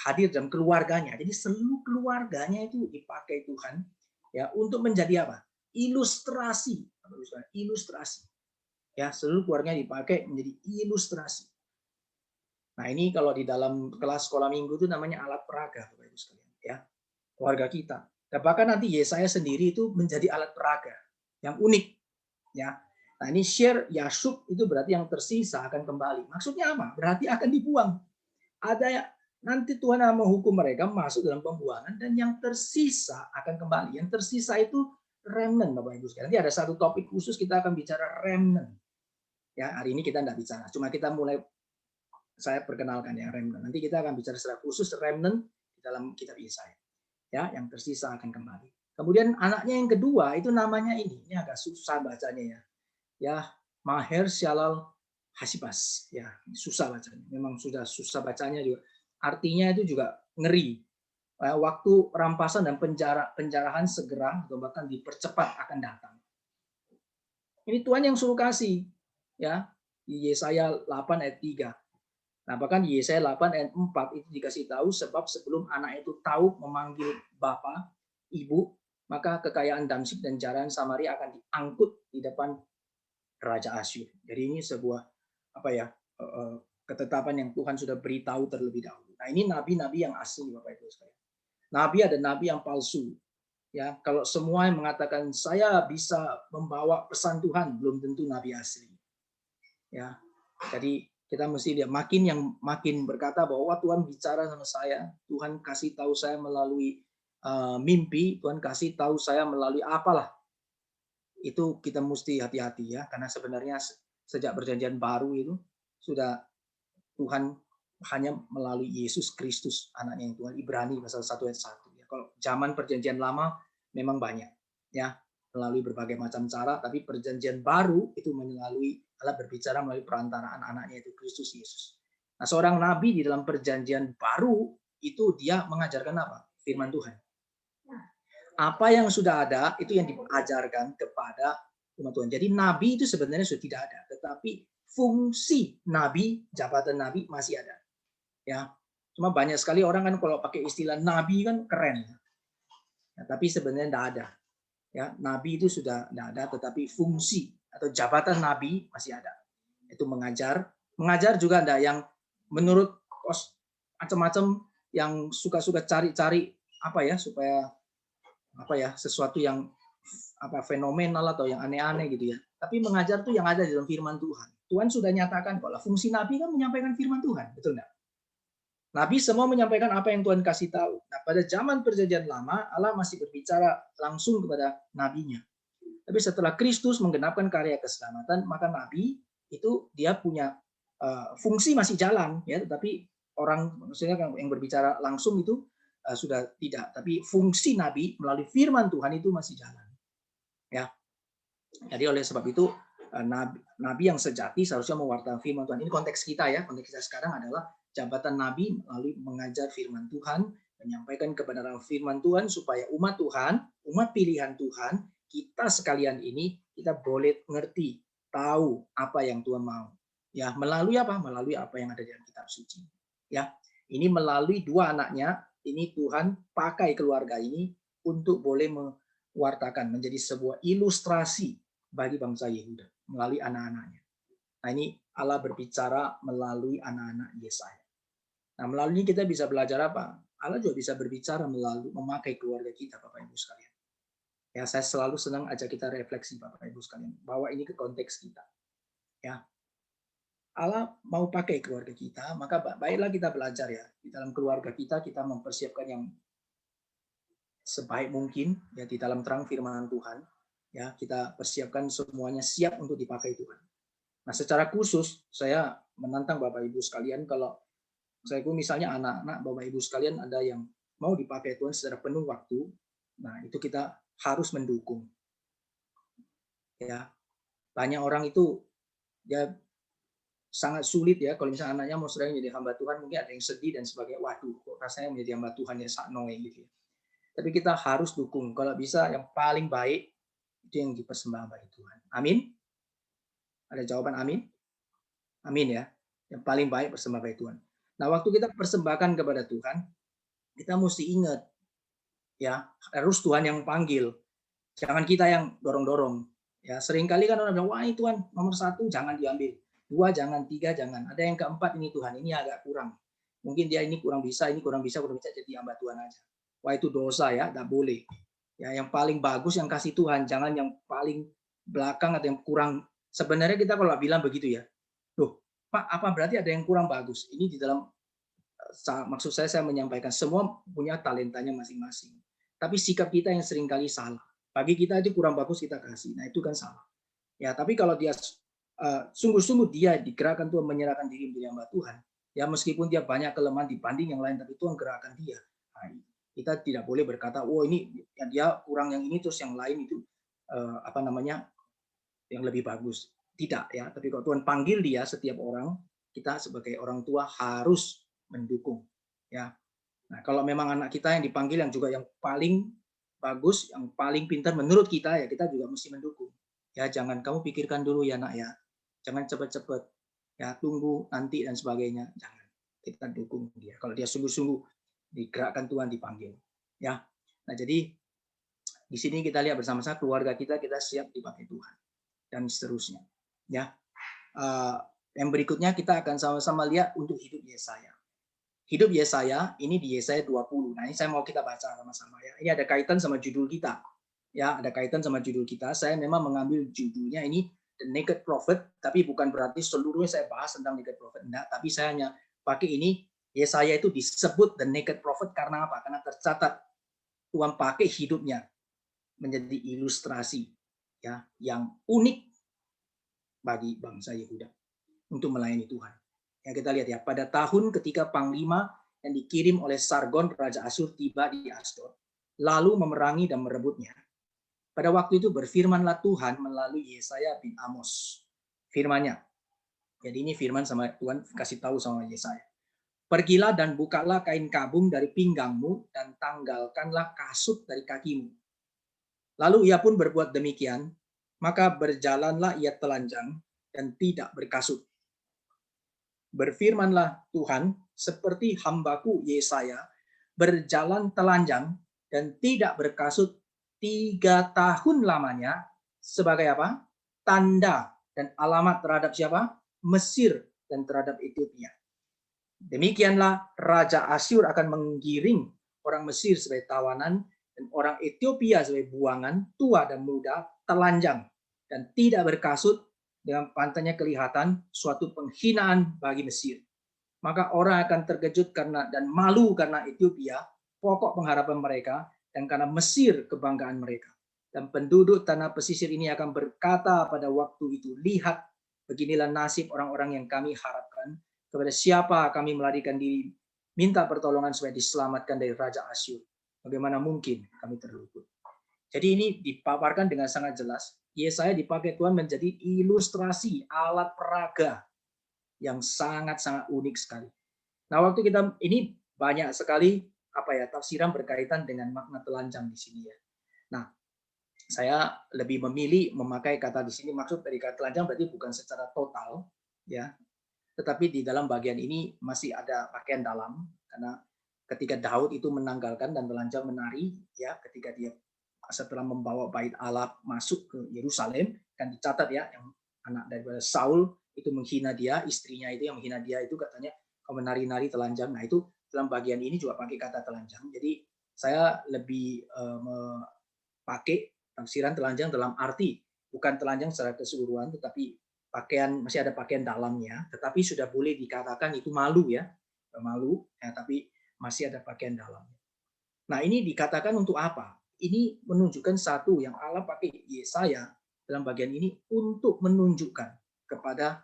[SPEAKER 1] hadir dalam keluarganya. Jadi seluruh keluarganya itu dipakai Tuhan ya untuk menjadi apa? Ilustrasi, ilustrasi. Ya, seluruh keluarganya dipakai menjadi ilustrasi. Nah, ini kalau di dalam kelas sekolah minggu itu namanya alat peraga, Bapak Ibu sekalian, ya. Keluarga kita. Dan bahkan nanti Yesaya sendiri itu menjadi alat peraga yang unik, ya. Nah, ini Shear Yashub itu berarti yang tersisa akan kembali. Maksudnya apa? Berarti akan dibuang. Ada nanti Tuhan akan menghukum mereka masuk dalam pembuangan dan yang tersisa akan kembali. Yang tersisa itu remnant, Bapak Ibu sekalian. Nanti ada satu topik khusus kita akan bicara remnant. Ya, hari ini kita tidak bicara. Cuma kita mulai saya perkenalkan ya remnant. Nanti kita akan bicara secara khusus remnant di dalam kitab Yesaya. Ya, yang tersisa akan kembali. Kemudian anaknya yang kedua itu namanya ini agak susah bacanya ya. Ya, Maher Shalal Hasibas. Ya, susah bacanya. Memang sudah susah bacanya juga. Artinya itu juga ngeri. Waktu rampasan dan penjarahan segera atau bahkan dipercepat akan datang. Ini Tuhan yang suruh kasih. Ya, di Yesaya 8 ayat 3. Nah, bahkan Yesaya 8 ayat 4 itu dikasih tahu sebab sebelum anak itu tahu memanggil bapa, ibu, maka kekayaan Damsyik dan Jaran Samaria akan diangkut di depan Raja Asyur. Jadi ini sebuah ketetapan yang Tuhan sudah beritahu terlebih dahulu. Nah, ini nabi-nabi yang asli, Bapak Ibu sekalian. Nabi ada nabi yang palsu. Ya, kalau semua yang mengatakan saya bisa membawa pesan Tuhan, belum tentu nabi asli. Ya. Jadi kita mesti lihat makin berkata bahwa Tuhan bicara sama saya, Tuhan kasih tahu saya melalui mimpi, Tuhan kasih tahu saya melalui apalah. Itu kita mesti hati-hati ya, karena sebenarnya sejak perjanjian baru itu sudah Tuhan hanya melalui Yesus Kristus, anaknya yang Tuhan. Ibrani pasal 1 ayat 1. Ya, kalau zaman perjanjian lama memang banyak ya, melalui berbagai macam cara, tapi perjanjian baru itu melalui Allah berbicara melalui perantaraan anaknya itu Kristus Yesus. Nah, seorang nabi di dalam perjanjian baru itu dia mengajarkan apa? Firman Tuhan. Apa yang sudah ada itu yang diajarkan kepada umat Tuhan. Jadi nabi itu sebenarnya sudah tidak ada, tetapi fungsi nabi, jabatan nabi masih ada. Ya, cuma banyak sekali orang kan kalau pakai istilah nabi kan keren. Ya, tapi sebenarnya tidak ada. Ya, nabi itu sudah tidak ada, tetapi fungsi atau jabatan nabi masih ada. Itu mengajar juga ada yang menurut macam-macam yang suka-suka cari-cari supaya sesuatu yang fenomenal atau yang aneh-aneh gitu ya. Tapi mengajar tuh yang ada di dalam firman Tuhan. Tuhan sudah nyatakan kalau fungsi nabi kan menyampaikan firman Tuhan, betul enggak? Nabi semua menyampaikan apa yang Tuhan kasih tahu. Nah, pada zaman perjanjian lama Allah masih berbicara langsung kepada nabinya. Tapi setelah Kristus menggenapkan karya keselamatan, maka nabi itu dia punya fungsi masih jalan ya, tetapi orang maksudnya yang berbicara langsung itu sudah tidak, tapi fungsi nabi melalui firman Tuhan itu masih jalan. Ya. Jadi oleh sebab itu nabi yang sejati seharusnya mewartakan firman Tuhan. Ini konteks kita ya, konteks kita sekarang adalah jabatan nabi melalui mengajar firman Tuhan, menyampaikan kebenaran firman Tuhan supaya umat Tuhan, umat pilihan Tuhan, kita sekalian ini kita boleh ngerti, tahu apa yang Tuhan mau. Ya, melalui apa? Melalui apa yang ada di dalam kitab suci. Ya. Ini melalui dua anaknya, ini Tuhan pakai keluarga ini untuk boleh mewartakan menjadi sebuah ilustrasi bagi bangsa Yehuda melalui anak-anaknya. Nah, ini Allah berbicara melalui anak-anak Yesaya. Nah, melalui ini kita bisa belajar apa? Allah juga bisa berbicara melalui memakai keluarga kita, Bapak Ibu sekalian. Ya, saya selalu senang ajak kita refleksi, Bapak Ibu sekalian, bawa ini ke konteks kita. Ya. Allah mau pakai keluarga kita, maka baiklah kita belajar ya. Di dalam keluarga kita mempersiapkan yang sebaik mungkin ya di dalam terang firman Tuhan. Ya, kita persiapkan semuanya siap untuk dipakai Tuhan. Nah, secara khusus saya menantang Bapak Ibu sekalian, kalau saya misalnya anak-anak Bapak Ibu sekalian ada yang mau dipakai Tuhan secara penuh waktu, nah itu kita harus mendukung. Ya, banyak orang itu ya sangat sulit ya kalau misalnya anaknya mau sering jadi hamba Tuhan, mungkin ada yang sedih dan sebagainya. Waduh, kok rasanya menjadi hamba Tuhan ya saknoe gitu ya. Tapi kita harus dukung. Kalau bisa yang paling baik itu yang dipersembahkan bagi Tuhan. Amin. Ada jawaban amin? Amin ya. Yang paling baik persembahkan bagi Tuhan. Nah, waktu kita persembahkan kepada Tuhan, kita mesti ingat ya, harus Tuhan yang panggil. Jangan kita yang dorong-dorong. Ya, seringkali kan orang bilang, wah ini Tuhan nomor 1 jangan diambil. 2 jangan, 3 jangan. Ada yang keempat ini Tuhan, ini agak kurang. Mungkin dia ini kurang bisa jadi hamba Tuhan aja. Wah itu dosa ya, tidak boleh. Ya, yang paling bagus yang kasih Tuhan, jangan yang paling belakang atau yang kurang. Sebenarnya kita kalau bilang begitu ya, loh Pak, apa berarti ada yang kurang bagus? Ini di dalam maksud saya menyampaikan semua punya talentanya masing-masing. Tapi sikap kita yang seringkali salah. Bagi kita itu kurang bagus kita kasih. Nah itu kan salah. Ya, tapi kalau dia sungguh-sungguh dia digerakkan Tuhan menyerahkan diri menjadi hamba Tuhan, ya meskipun dia banyak kelemahan dibanding yang lain, tapi Tuhan gerakkan dia. Nah, kita tidak boleh berkata, oh ini ya dia kurang yang ini terus yang lain itu yang lebih bagus. Tidak ya. Tapi kalau Tuhan panggil dia, setiap orang, kita sebagai orang tua harus mendukung. Ya. Nah, kalau memang anak kita yang dipanggil yang juga yang paling bagus, yang paling pintar menurut kita ya kita juga mesti mendukung. Ya, jangan kamu pikirkan dulu ya nak ya. Jangan cepat-cepat. Ya, tunggu nanti dan sebagainya. Jangan. Kita dukung dia. Kalau dia sungguh-sungguh digerakkan Tuhan dipanggil. Ya. Nah, jadi Di sini kita lihat bersama-sama keluarga kita siap dipakai Tuhan dan seterusnya. Ya, yang berikutnya kita akan sama-sama lihat untuk hidup Yesaya. Hidup Yesaya ini di Yesaya 20. Nah, ini saya mau kita baca sama-sama ya. Ini ada kaitan sama judul kita. Ya, ada kaitan sama judul kita. Saya memang mengambil judulnya ini The Naked Prophet, tapi bukan berarti seluruhnya saya bahas tentang Naked Prophet. Enggak, tapi saya hanya pakai ini. Yesaya itu disebut The Naked Prophet karena apa? Karena tercatat Tuhan pakai hidupnya menjadi ilustrasi ya yang unik bagi bangsa Yehuda untuk melayani Tuhan. Yang kita lihat ya, pada tahun ketika panglima yang dikirim oleh Sargon Raja Asyur tiba di Asdod, lalu memerangi dan merebutnya. Pada waktu itu berfirmanlah Tuhan melalui Yesaya bin Amos. Firman-Nya. Jadi ini firman sama Tuhan kasih tahu sama Yesaya. Pergilah dan bukalah kain kabung dari pinggangmu dan tanggalkanlah kasut dari kakimu. Lalu ia pun berbuat demikian, maka berjalanlah ia telanjang dan tidak berkasut. Berfirmanlah Tuhan, seperti hambaku Yesaya, berjalan telanjang dan tidak berkasut 3 tahun lamanya, sebagai apa? Tanda dan alamat terhadap siapa? Mesir dan terhadap Ethiopia. Demikianlah Raja Asyur akan menggiring orang Mesir sebagai tawanan dan orang Ethiopia sebagai buangan, tua dan muda, telanjang dan tidak berkasut, dengan pantatnya kelihatan suatu penghinaan bagi Mesir. Maka orang akan terkejut karena dan malu karena Ethiopia, pokok pengharapan mereka, dan karena Mesir kebanggaan mereka. Dan penduduk tanah pesisir ini akan berkata pada waktu itu, lihat, beginilah nasib orang-orang yang kami harapkan, kepada siapa kami melarikan diri, minta pertolongan supaya diselamatkan dari Raja Asyur. Bagaimana mungkin kami terluput? Jadi ini dipaparkan dengan sangat jelas. Yesaya dipakai Tuhan menjadi ilustrasi alat peraga yang sangat-sangat unik sekali. Nah, waktu kita ini banyak sekali tafsiran berkaitan dengan makna telanjang di sini ya. Nah, saya lebih memilih memakai kata di sini, maksud dari kata telanjang berarti bukan secara total ya. Tetapi di dalam bagian ini masih ada pakaian dalam, karena ketika Daud itu menanggalkan dan telanjang menari ya, ketika dia setelah membawa bait Allah masuk ke Yerusalem, dan dicatat ya, yang anak daripada Saul itu menghina dia, istrinya itu yang menghina dia itu katanya kau menari-nari telanjang. Nah, itu dalam bagian ini juga pakai kata telanjang. Jadi saya lebih pakai tafsiran telanjang dalam arti bukan telanjang secara keseluruhan, tetapi pakaian, masih ada pakaian dalamnya, tetapi sudah boleh dikatakan itu malu ya, malu ya, tapi masih ada pakaian dalamnya. Nah, ini dikatakan untuk apa? Ini menunjukkan satu yang Allah pakai Yesaya dalam bagian ini untuk menunjukkan kepada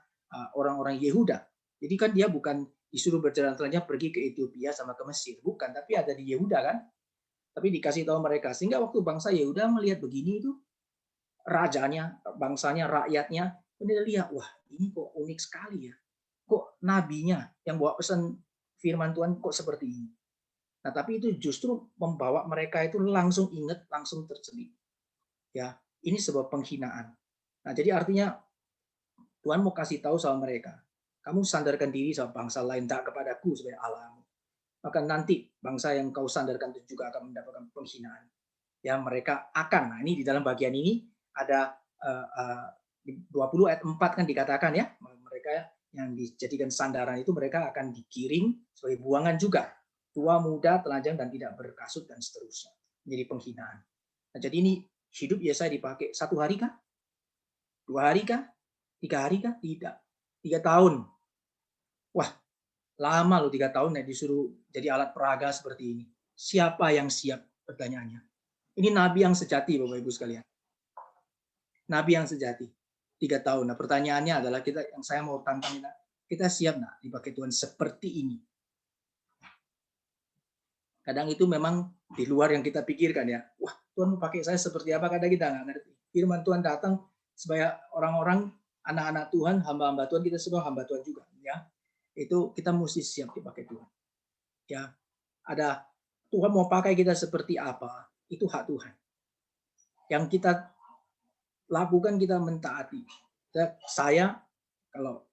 [SPEAKER 1] orang-orang Yehuda. Jadi kan dia bukan disuruh berjalan telanjang pergi ke Ethiopia sama ke Mesir, bukan, tapi ada di Yehuda kan. Tapi dikasih tahu mereka, sehingga waktu bangsa Yehuda melihat begini itu, rajanya, bangsanya, rakyatnya, mereka lihat, wah ini kok unik sekali ya. Kok nabinya yang bawa pesan firman Tuhan kok seperti ini. Nah, tapi itu justru membawa mereka itu langsung ingat, langsung tercelik. Ya, ini sebuah penghinaan. Nah, jadi artinya Tuhan mau kasih tahu sama mereka, kamu sandarkan diri sama bangsa lain, tak kepadaku sebagai Allahmu. Maka nanti bangsa yang kau sandarkan itu juga akan mendapatkan penghinaan. Ya, mereka akan. Nah, ini di dalam bagian ini ada 20 ayat 4 kan dikatakan ya, mereka yang dijadikan sandaran itu mereka akan dikirim sebagai buangan juga. Tua, muda, telanjang, dan tidak berkasut, dan seterusnya. Menjadi penghinaan. Nah, jadi ini hidup Yesaya dipakai 1 hari kah? 2 hari kah? 3 hari kah? Tidak. 3 tahun. Wah, lama loh 3 tahun ya disuruh jadi alat peraga seperti ini. Siapa yang siap? Pertanyaannya. Ini nabi yang sejati, Bapak Ibu sekalian. Nabi yang sejati. 3 tahun. Nah, pertanyaannya adalah yang saya mau tantang, kita siap nggak dipakai Tuhan seperti ini? Kadang itu memang di luar yang kita pikirkan ya. Wah, Tuhan mau pakai saya seperti apa? Kadang kita nggak ngerti. Firman Tuhan datang supaya orang-orang, anak-anak Tuhan, hamba-hamba Tuhan, kita semua hamba Tuhan juga. Ya, itu kita mesti siap dipakai Tuhan. Ya, ada Tuhan mau pakai kita seperti apa? Itu hak Tuhan. Yang kita lakukan kita mentaati. Saya kalau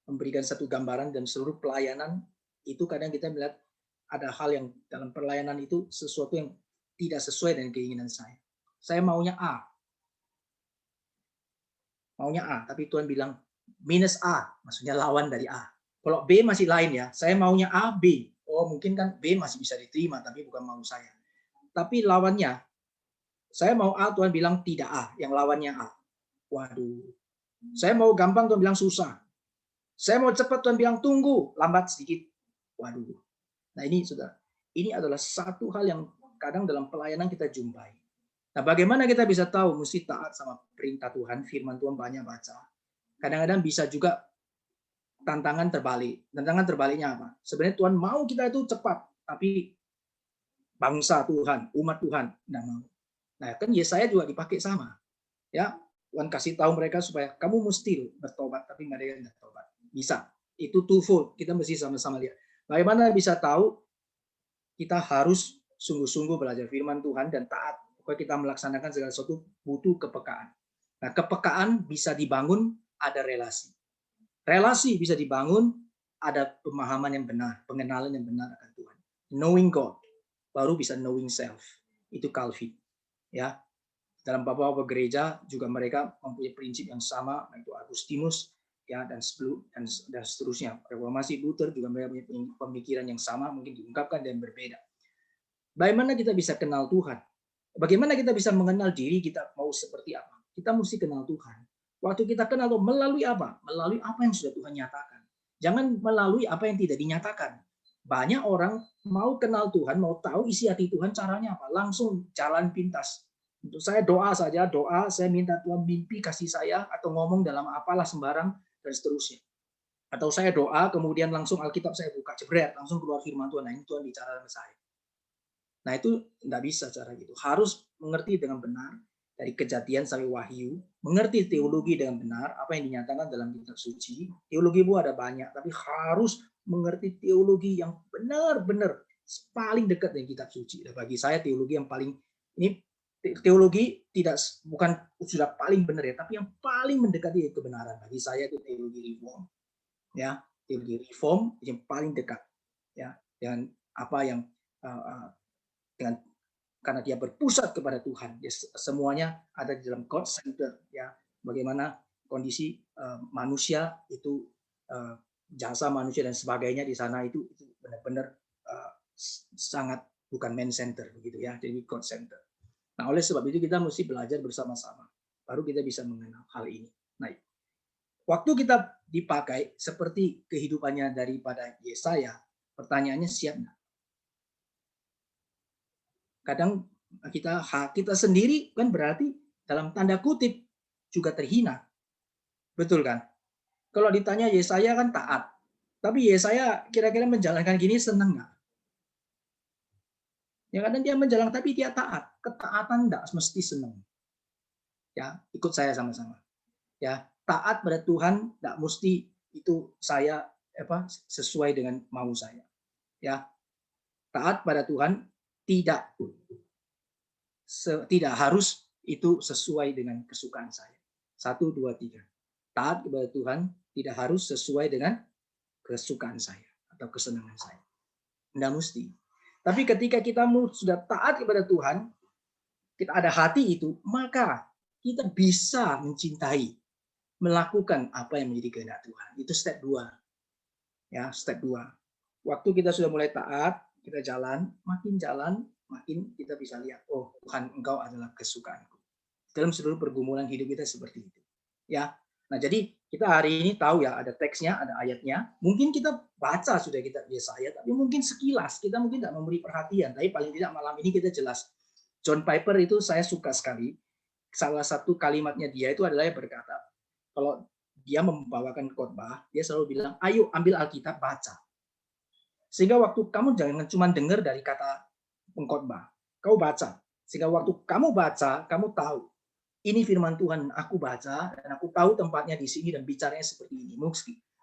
[SPEAKER 1] memberikan satu gambaran dan seluruh pelayanan itu kadang kita melihat ada hal yang dalam pelayanan itu sesuatu yang tidak sesuai dengan keinginan saya. Saya maunya A. Maunya A, tapi Tuhan bilang minus A, maksudnya lawan dari A. Kalau B masih lain ya, saya maunya A, B. Oh, mungkin kan B masih bisa diterima, tapi bukan mau saya. Tapi lawannya, saya mau A, Tuhan bilang tidak A, yang lawannya A. Waduh, saya mau gampang, Tuhan bilang susah. Saya mau cepat, Tuhan bilang tunggu, lambat sedikit. Waduh. Nah ini saudara, ini adalah satu hal yang kadang dalam pelayanan kita jumpai. Nah bagaimana kita bisa tahu mesti taat sama perintah Tuhan, firman Tuhan banyak baca. Kadang-kadang bisa juga tantangan terbalik. Tantangan terbaliknya apa? Sebenarnya Tuhan mau kita itu cepat, tapi bangsa Tuhan, umat Tuhan tidak mau. Nah kan Yesaya juga dipakai sama. Ya, Tuhan kasih tahu mereka supaya kamu mesti bertobat, tapi nggak ada yang bertobat. Bisa. Itu twofold. Kita mesti sama-sama lihat. Bagaimana bisa tahu? Kita harus sungguh-sungguh belajar firman Tuhan dan taat. Pokoknya kita melaksanakan segala sesuatu butuh kepekaan. Nah, kepekaan bisa dibangun ada relasi. Relasi bisa dibangun ada pemahaman yang benar, pengenalan yang benar akan Tuhan. Knowing God, baru bisa knowing self. Itu Calvin. Ya, dalam beberapa gereja juga mereka mempunyai prinsip yang sama, yaitu Agustinus, ya dan seterusnya. Reformasi Luther juga mereka punya pemikiran yang sama, mungkin diungkapkan dan berbeda. Bagaimana kita bisa kenal Tuhan? Bagaimana kita bisa mengenal diri kita mau seperti apa? Kita mesti kenal Tuhan. Waktu kita kenal melalui apa? Melalui apa yang sudah Tuhan nyatakan. Jangan melalui apa yang tidak dinyatakan. Banyak orang mau kenal Tuhan, mau tahu isi hati Tuhan, caranya apa? Langsung jalan pintas. Untuk saya doa saja, doa, saya minta Tuhan mimpi kasih saya, atau ngomong dalam apalah sembarang, dan seterusnya. Atau saya doa, kemudian langsung Alkitab saya buka, jebret, langsung keluar firman Tuhan. Nah ini Tuhan bicara sama saya. Nah itu tidak bisa cara gitu. Harus mengerti dengan benar, dari Kejadian sampai Wahyu, mengerti teologi dengan benar, apa yang dinyatakan dalam kitab suci. Teologi bu ada banyak, tapi harus mengerti teologi yang benar-benar paling dekat dengan kitab suci. Dan bagi saya teologi yang paling, ini teologi bukan sudah paling benar ya, tapi yang paling mendekati kebenaran. Bagi saya itu teologi reform. Ya, teologi reform yang paling dekat ya dengan apa yang dengan karena dia berpusat kepada Tuhan. Dia semuanya ada di dalam God center ya. Bagaimana kondisi manusia itu jasa manusia dan sebagainya di sana itu benar-benar sangat bukan man center begitu ya. Jadi God center. Nah, oleh sebab itu kita mesti belajar bersama-sama. Baru kita bisa mengenal hal ini. Nah, waktu kita dipakai seperti kehidupannya daripada Yesaya, pertanyaannya siap nggak? Kadang kita sendiri kan berarti dalam tanda kutip juga terhina. Betul kan? Kalau ditanya Yesaya kan taat. Tapi Yesaya kira-kira menjalankan gini senang nggak? Ya kadang dia menjalankan tapi dia taat. Ketaatan enggak mesti senang. Ya, ikut saya sama-sama. Ya, taat pada Tuhan enggak mesti itu saya sesuai dengan mau saya. Ya. Taat pada Tuhan tidak harus itu sesuai dengan kesukaan saya. 1, 2, 3. Taat kepada Tuhan tidak harus sesuai dengan kesukaan saya atau kesenangan saya. Tidak mesti. Tapi ketika kita sudah taat kepada Tuhan, kita ada hati itu, maka kita bisa mencintai, melakukan apa yang menjadi kehendak Tuhan. Itu step 2. Ya, step 2. Waktu kita sudah mulai taat, kita jalan, makin kita bisa lihat, oh Tuhan Engkau adalah kesukaanku. Dalam seluruh pergumulan hidup kita seperti itu. Ya. Nah, jadi kita hari ini tahu ya ada teksnya, ada ayatnya. Mungkin kita baca sudah kitab Yesaya, tapi mungkin sekilas kita mungkin tidak memberi perhatian. Tapi paling tidak malam ini kita jelas. John Piper itu saya suka sekali. Salah satu kalimatnya dia itu adalah yang berkata, kalau dia membawakan khotbah, dia selalu bilang, ayo ambil Alkitab, baca. Sehingga waktu kamu jangan cuma dengar dari kata pengkhotbah, kau baca. Sehingga waktu kamu baca, kamu tahu ini firman Tuhan, aku baca dan aku tahu tempatnya di sini dan bicaranya seperti ini.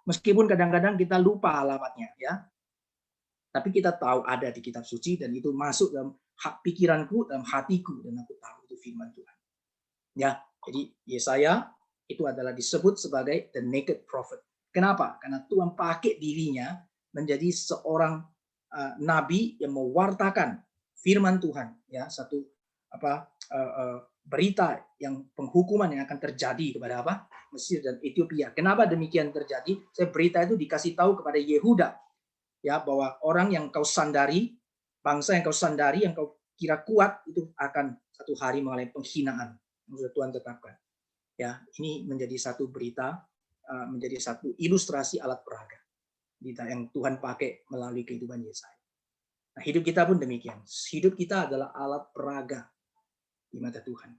[SPEAKER 1] Meskipun kadang-kadang kita lupa alamatnya, ya. Tapi kita tahu ada di kitab suci dan itu masuk dalam pikiranku, dalam hatiku dan aku tahu itu firman Tuhan. Ya, jadi Yesaya itu adalah disebut sebagai the naked prophet. Kenapa? Karena Tuhan pakai dirinya menjadi seorang nabi yang mewartakan firman Tuhan, ya, satu berita yang penghukuman yang akan terjadi kepada Mesir dan Ethiopia. Kenapa demikian terjadi? Berita itu dikasih tahu kepada Yehuda, ya, bahwa orang yang kau sandari, bangsa yang kau sandari, yang kau kira kuat, itu akan satu hari mengalami penghinaan yang sudah Tuhan tetapkan. Ya, ini menjadi satu berita, menjadi satu ilustrasi alat peraga yang Tuhan pakai melalui kehidupan Yesaya. Nah, hidup kita pun demikian. Hidup kita adalah alat peraga di mata Tuhan.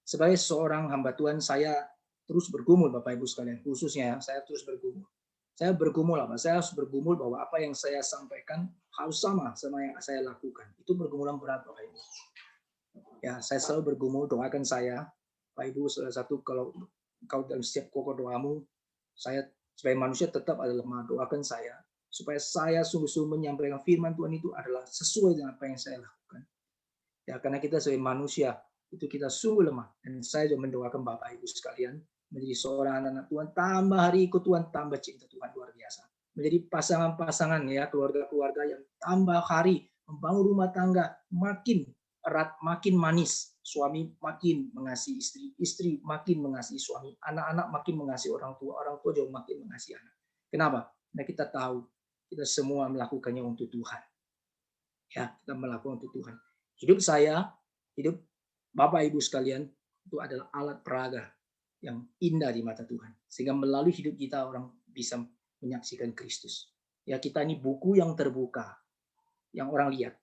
[SPEAKER 1] Sebagai seorang hamba Tuhan, saya terus bergumul, Bapak Ibu sekalian, khususnya saya terus bergumul. Saya bergumul saya harus bergumul bahwa apa yang saya sampaikan harus sama yang saya lakukan. Itu pergumulan berat, Bapak Ibu. Ya, saya selalu bergumul, doakan saya, Bapak Ibu, salah satu, kalau kau dalam setiap pokok doamu, saya sebagai manusia tetap ada lemah, doakan saya supaya saya sungguh-sungguh menyampaikan firman Tuhan itu adalah sesuai dengan apa yang saya lakukan. Ya, karena kita sebagai manusia itu kita sungguh lemah, dan saya juga mendoakan Bapak Ibu sekalian menjadi seorang anak Tuhan, tambah hari ikut Tuhan, tambah cinta Tuhan luar biasa. Menjadi pasangan-pasangan, ya, keluarga-keluarga yang tambah hari membangun rumah tangga makin erat, makin manis. Suami makin mengasihi istri, istri makin mengasihi suami, anak-anak makin mengasihi orang tua juga makin mengasihi anak. Kenapa? Nah, kita tahu kita semua melakukannya untuk Tuhan. Ya, kita melakukan untuk Tuhan. Hidup saya, hidup Bapak Ibu sekalian, itu adalah alat peraga yang indah di mata Tuhan. Sehingga melalui hidup kita orang bisa menyaksikan Kristus. Ya, kita ini buku yang terbuka, yang orang lihat.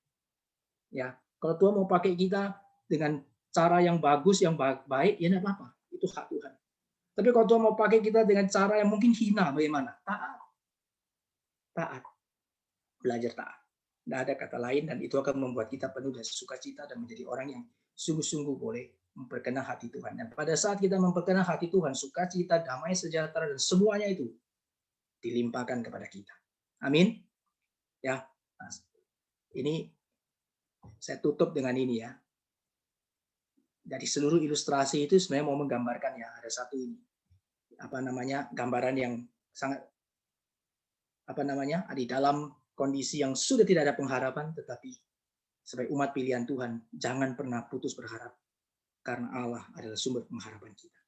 [SPEAKER 1] Ya, kalau Tuhan mau pakai kita dengan cara yang bagus, yang baik, ya tidak apa-apa. Itu hak Tuhan. Tapi kalau Tuhan mau pakai kita dengan cara yang mungkin hina, bagaimana? Taat. Taat. Belajar taat. Tidak ada kata lain, dan itu akan membuat kita penuh dengan sukacita dan menjadi orang yang sungguh-sungguh boleh memperkenan hati Tuhan. Dan pada saat kita memperkenan hati Tuhan, sukacita, damai, sejahtera, dan semuanya itu dilimpahkan kepada kita. Amin. Ya, ini saya tutup dengan ini, ya. Dari seluruh ilustrasi itu sebenarnya mau menggambarkan, ya, ada satu ini, gambaran yang sangat di dalam kondisi yang sudah tidak ada pengharapan, tetapi sebagai umat pilihan Tuhan, jangan pernah putus berharap, karena Allah adalah sumber pengharapan kita.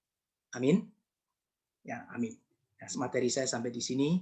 [SPEAKER 1] Amin. Ya, amin. Nah, materi saya sampai di sini.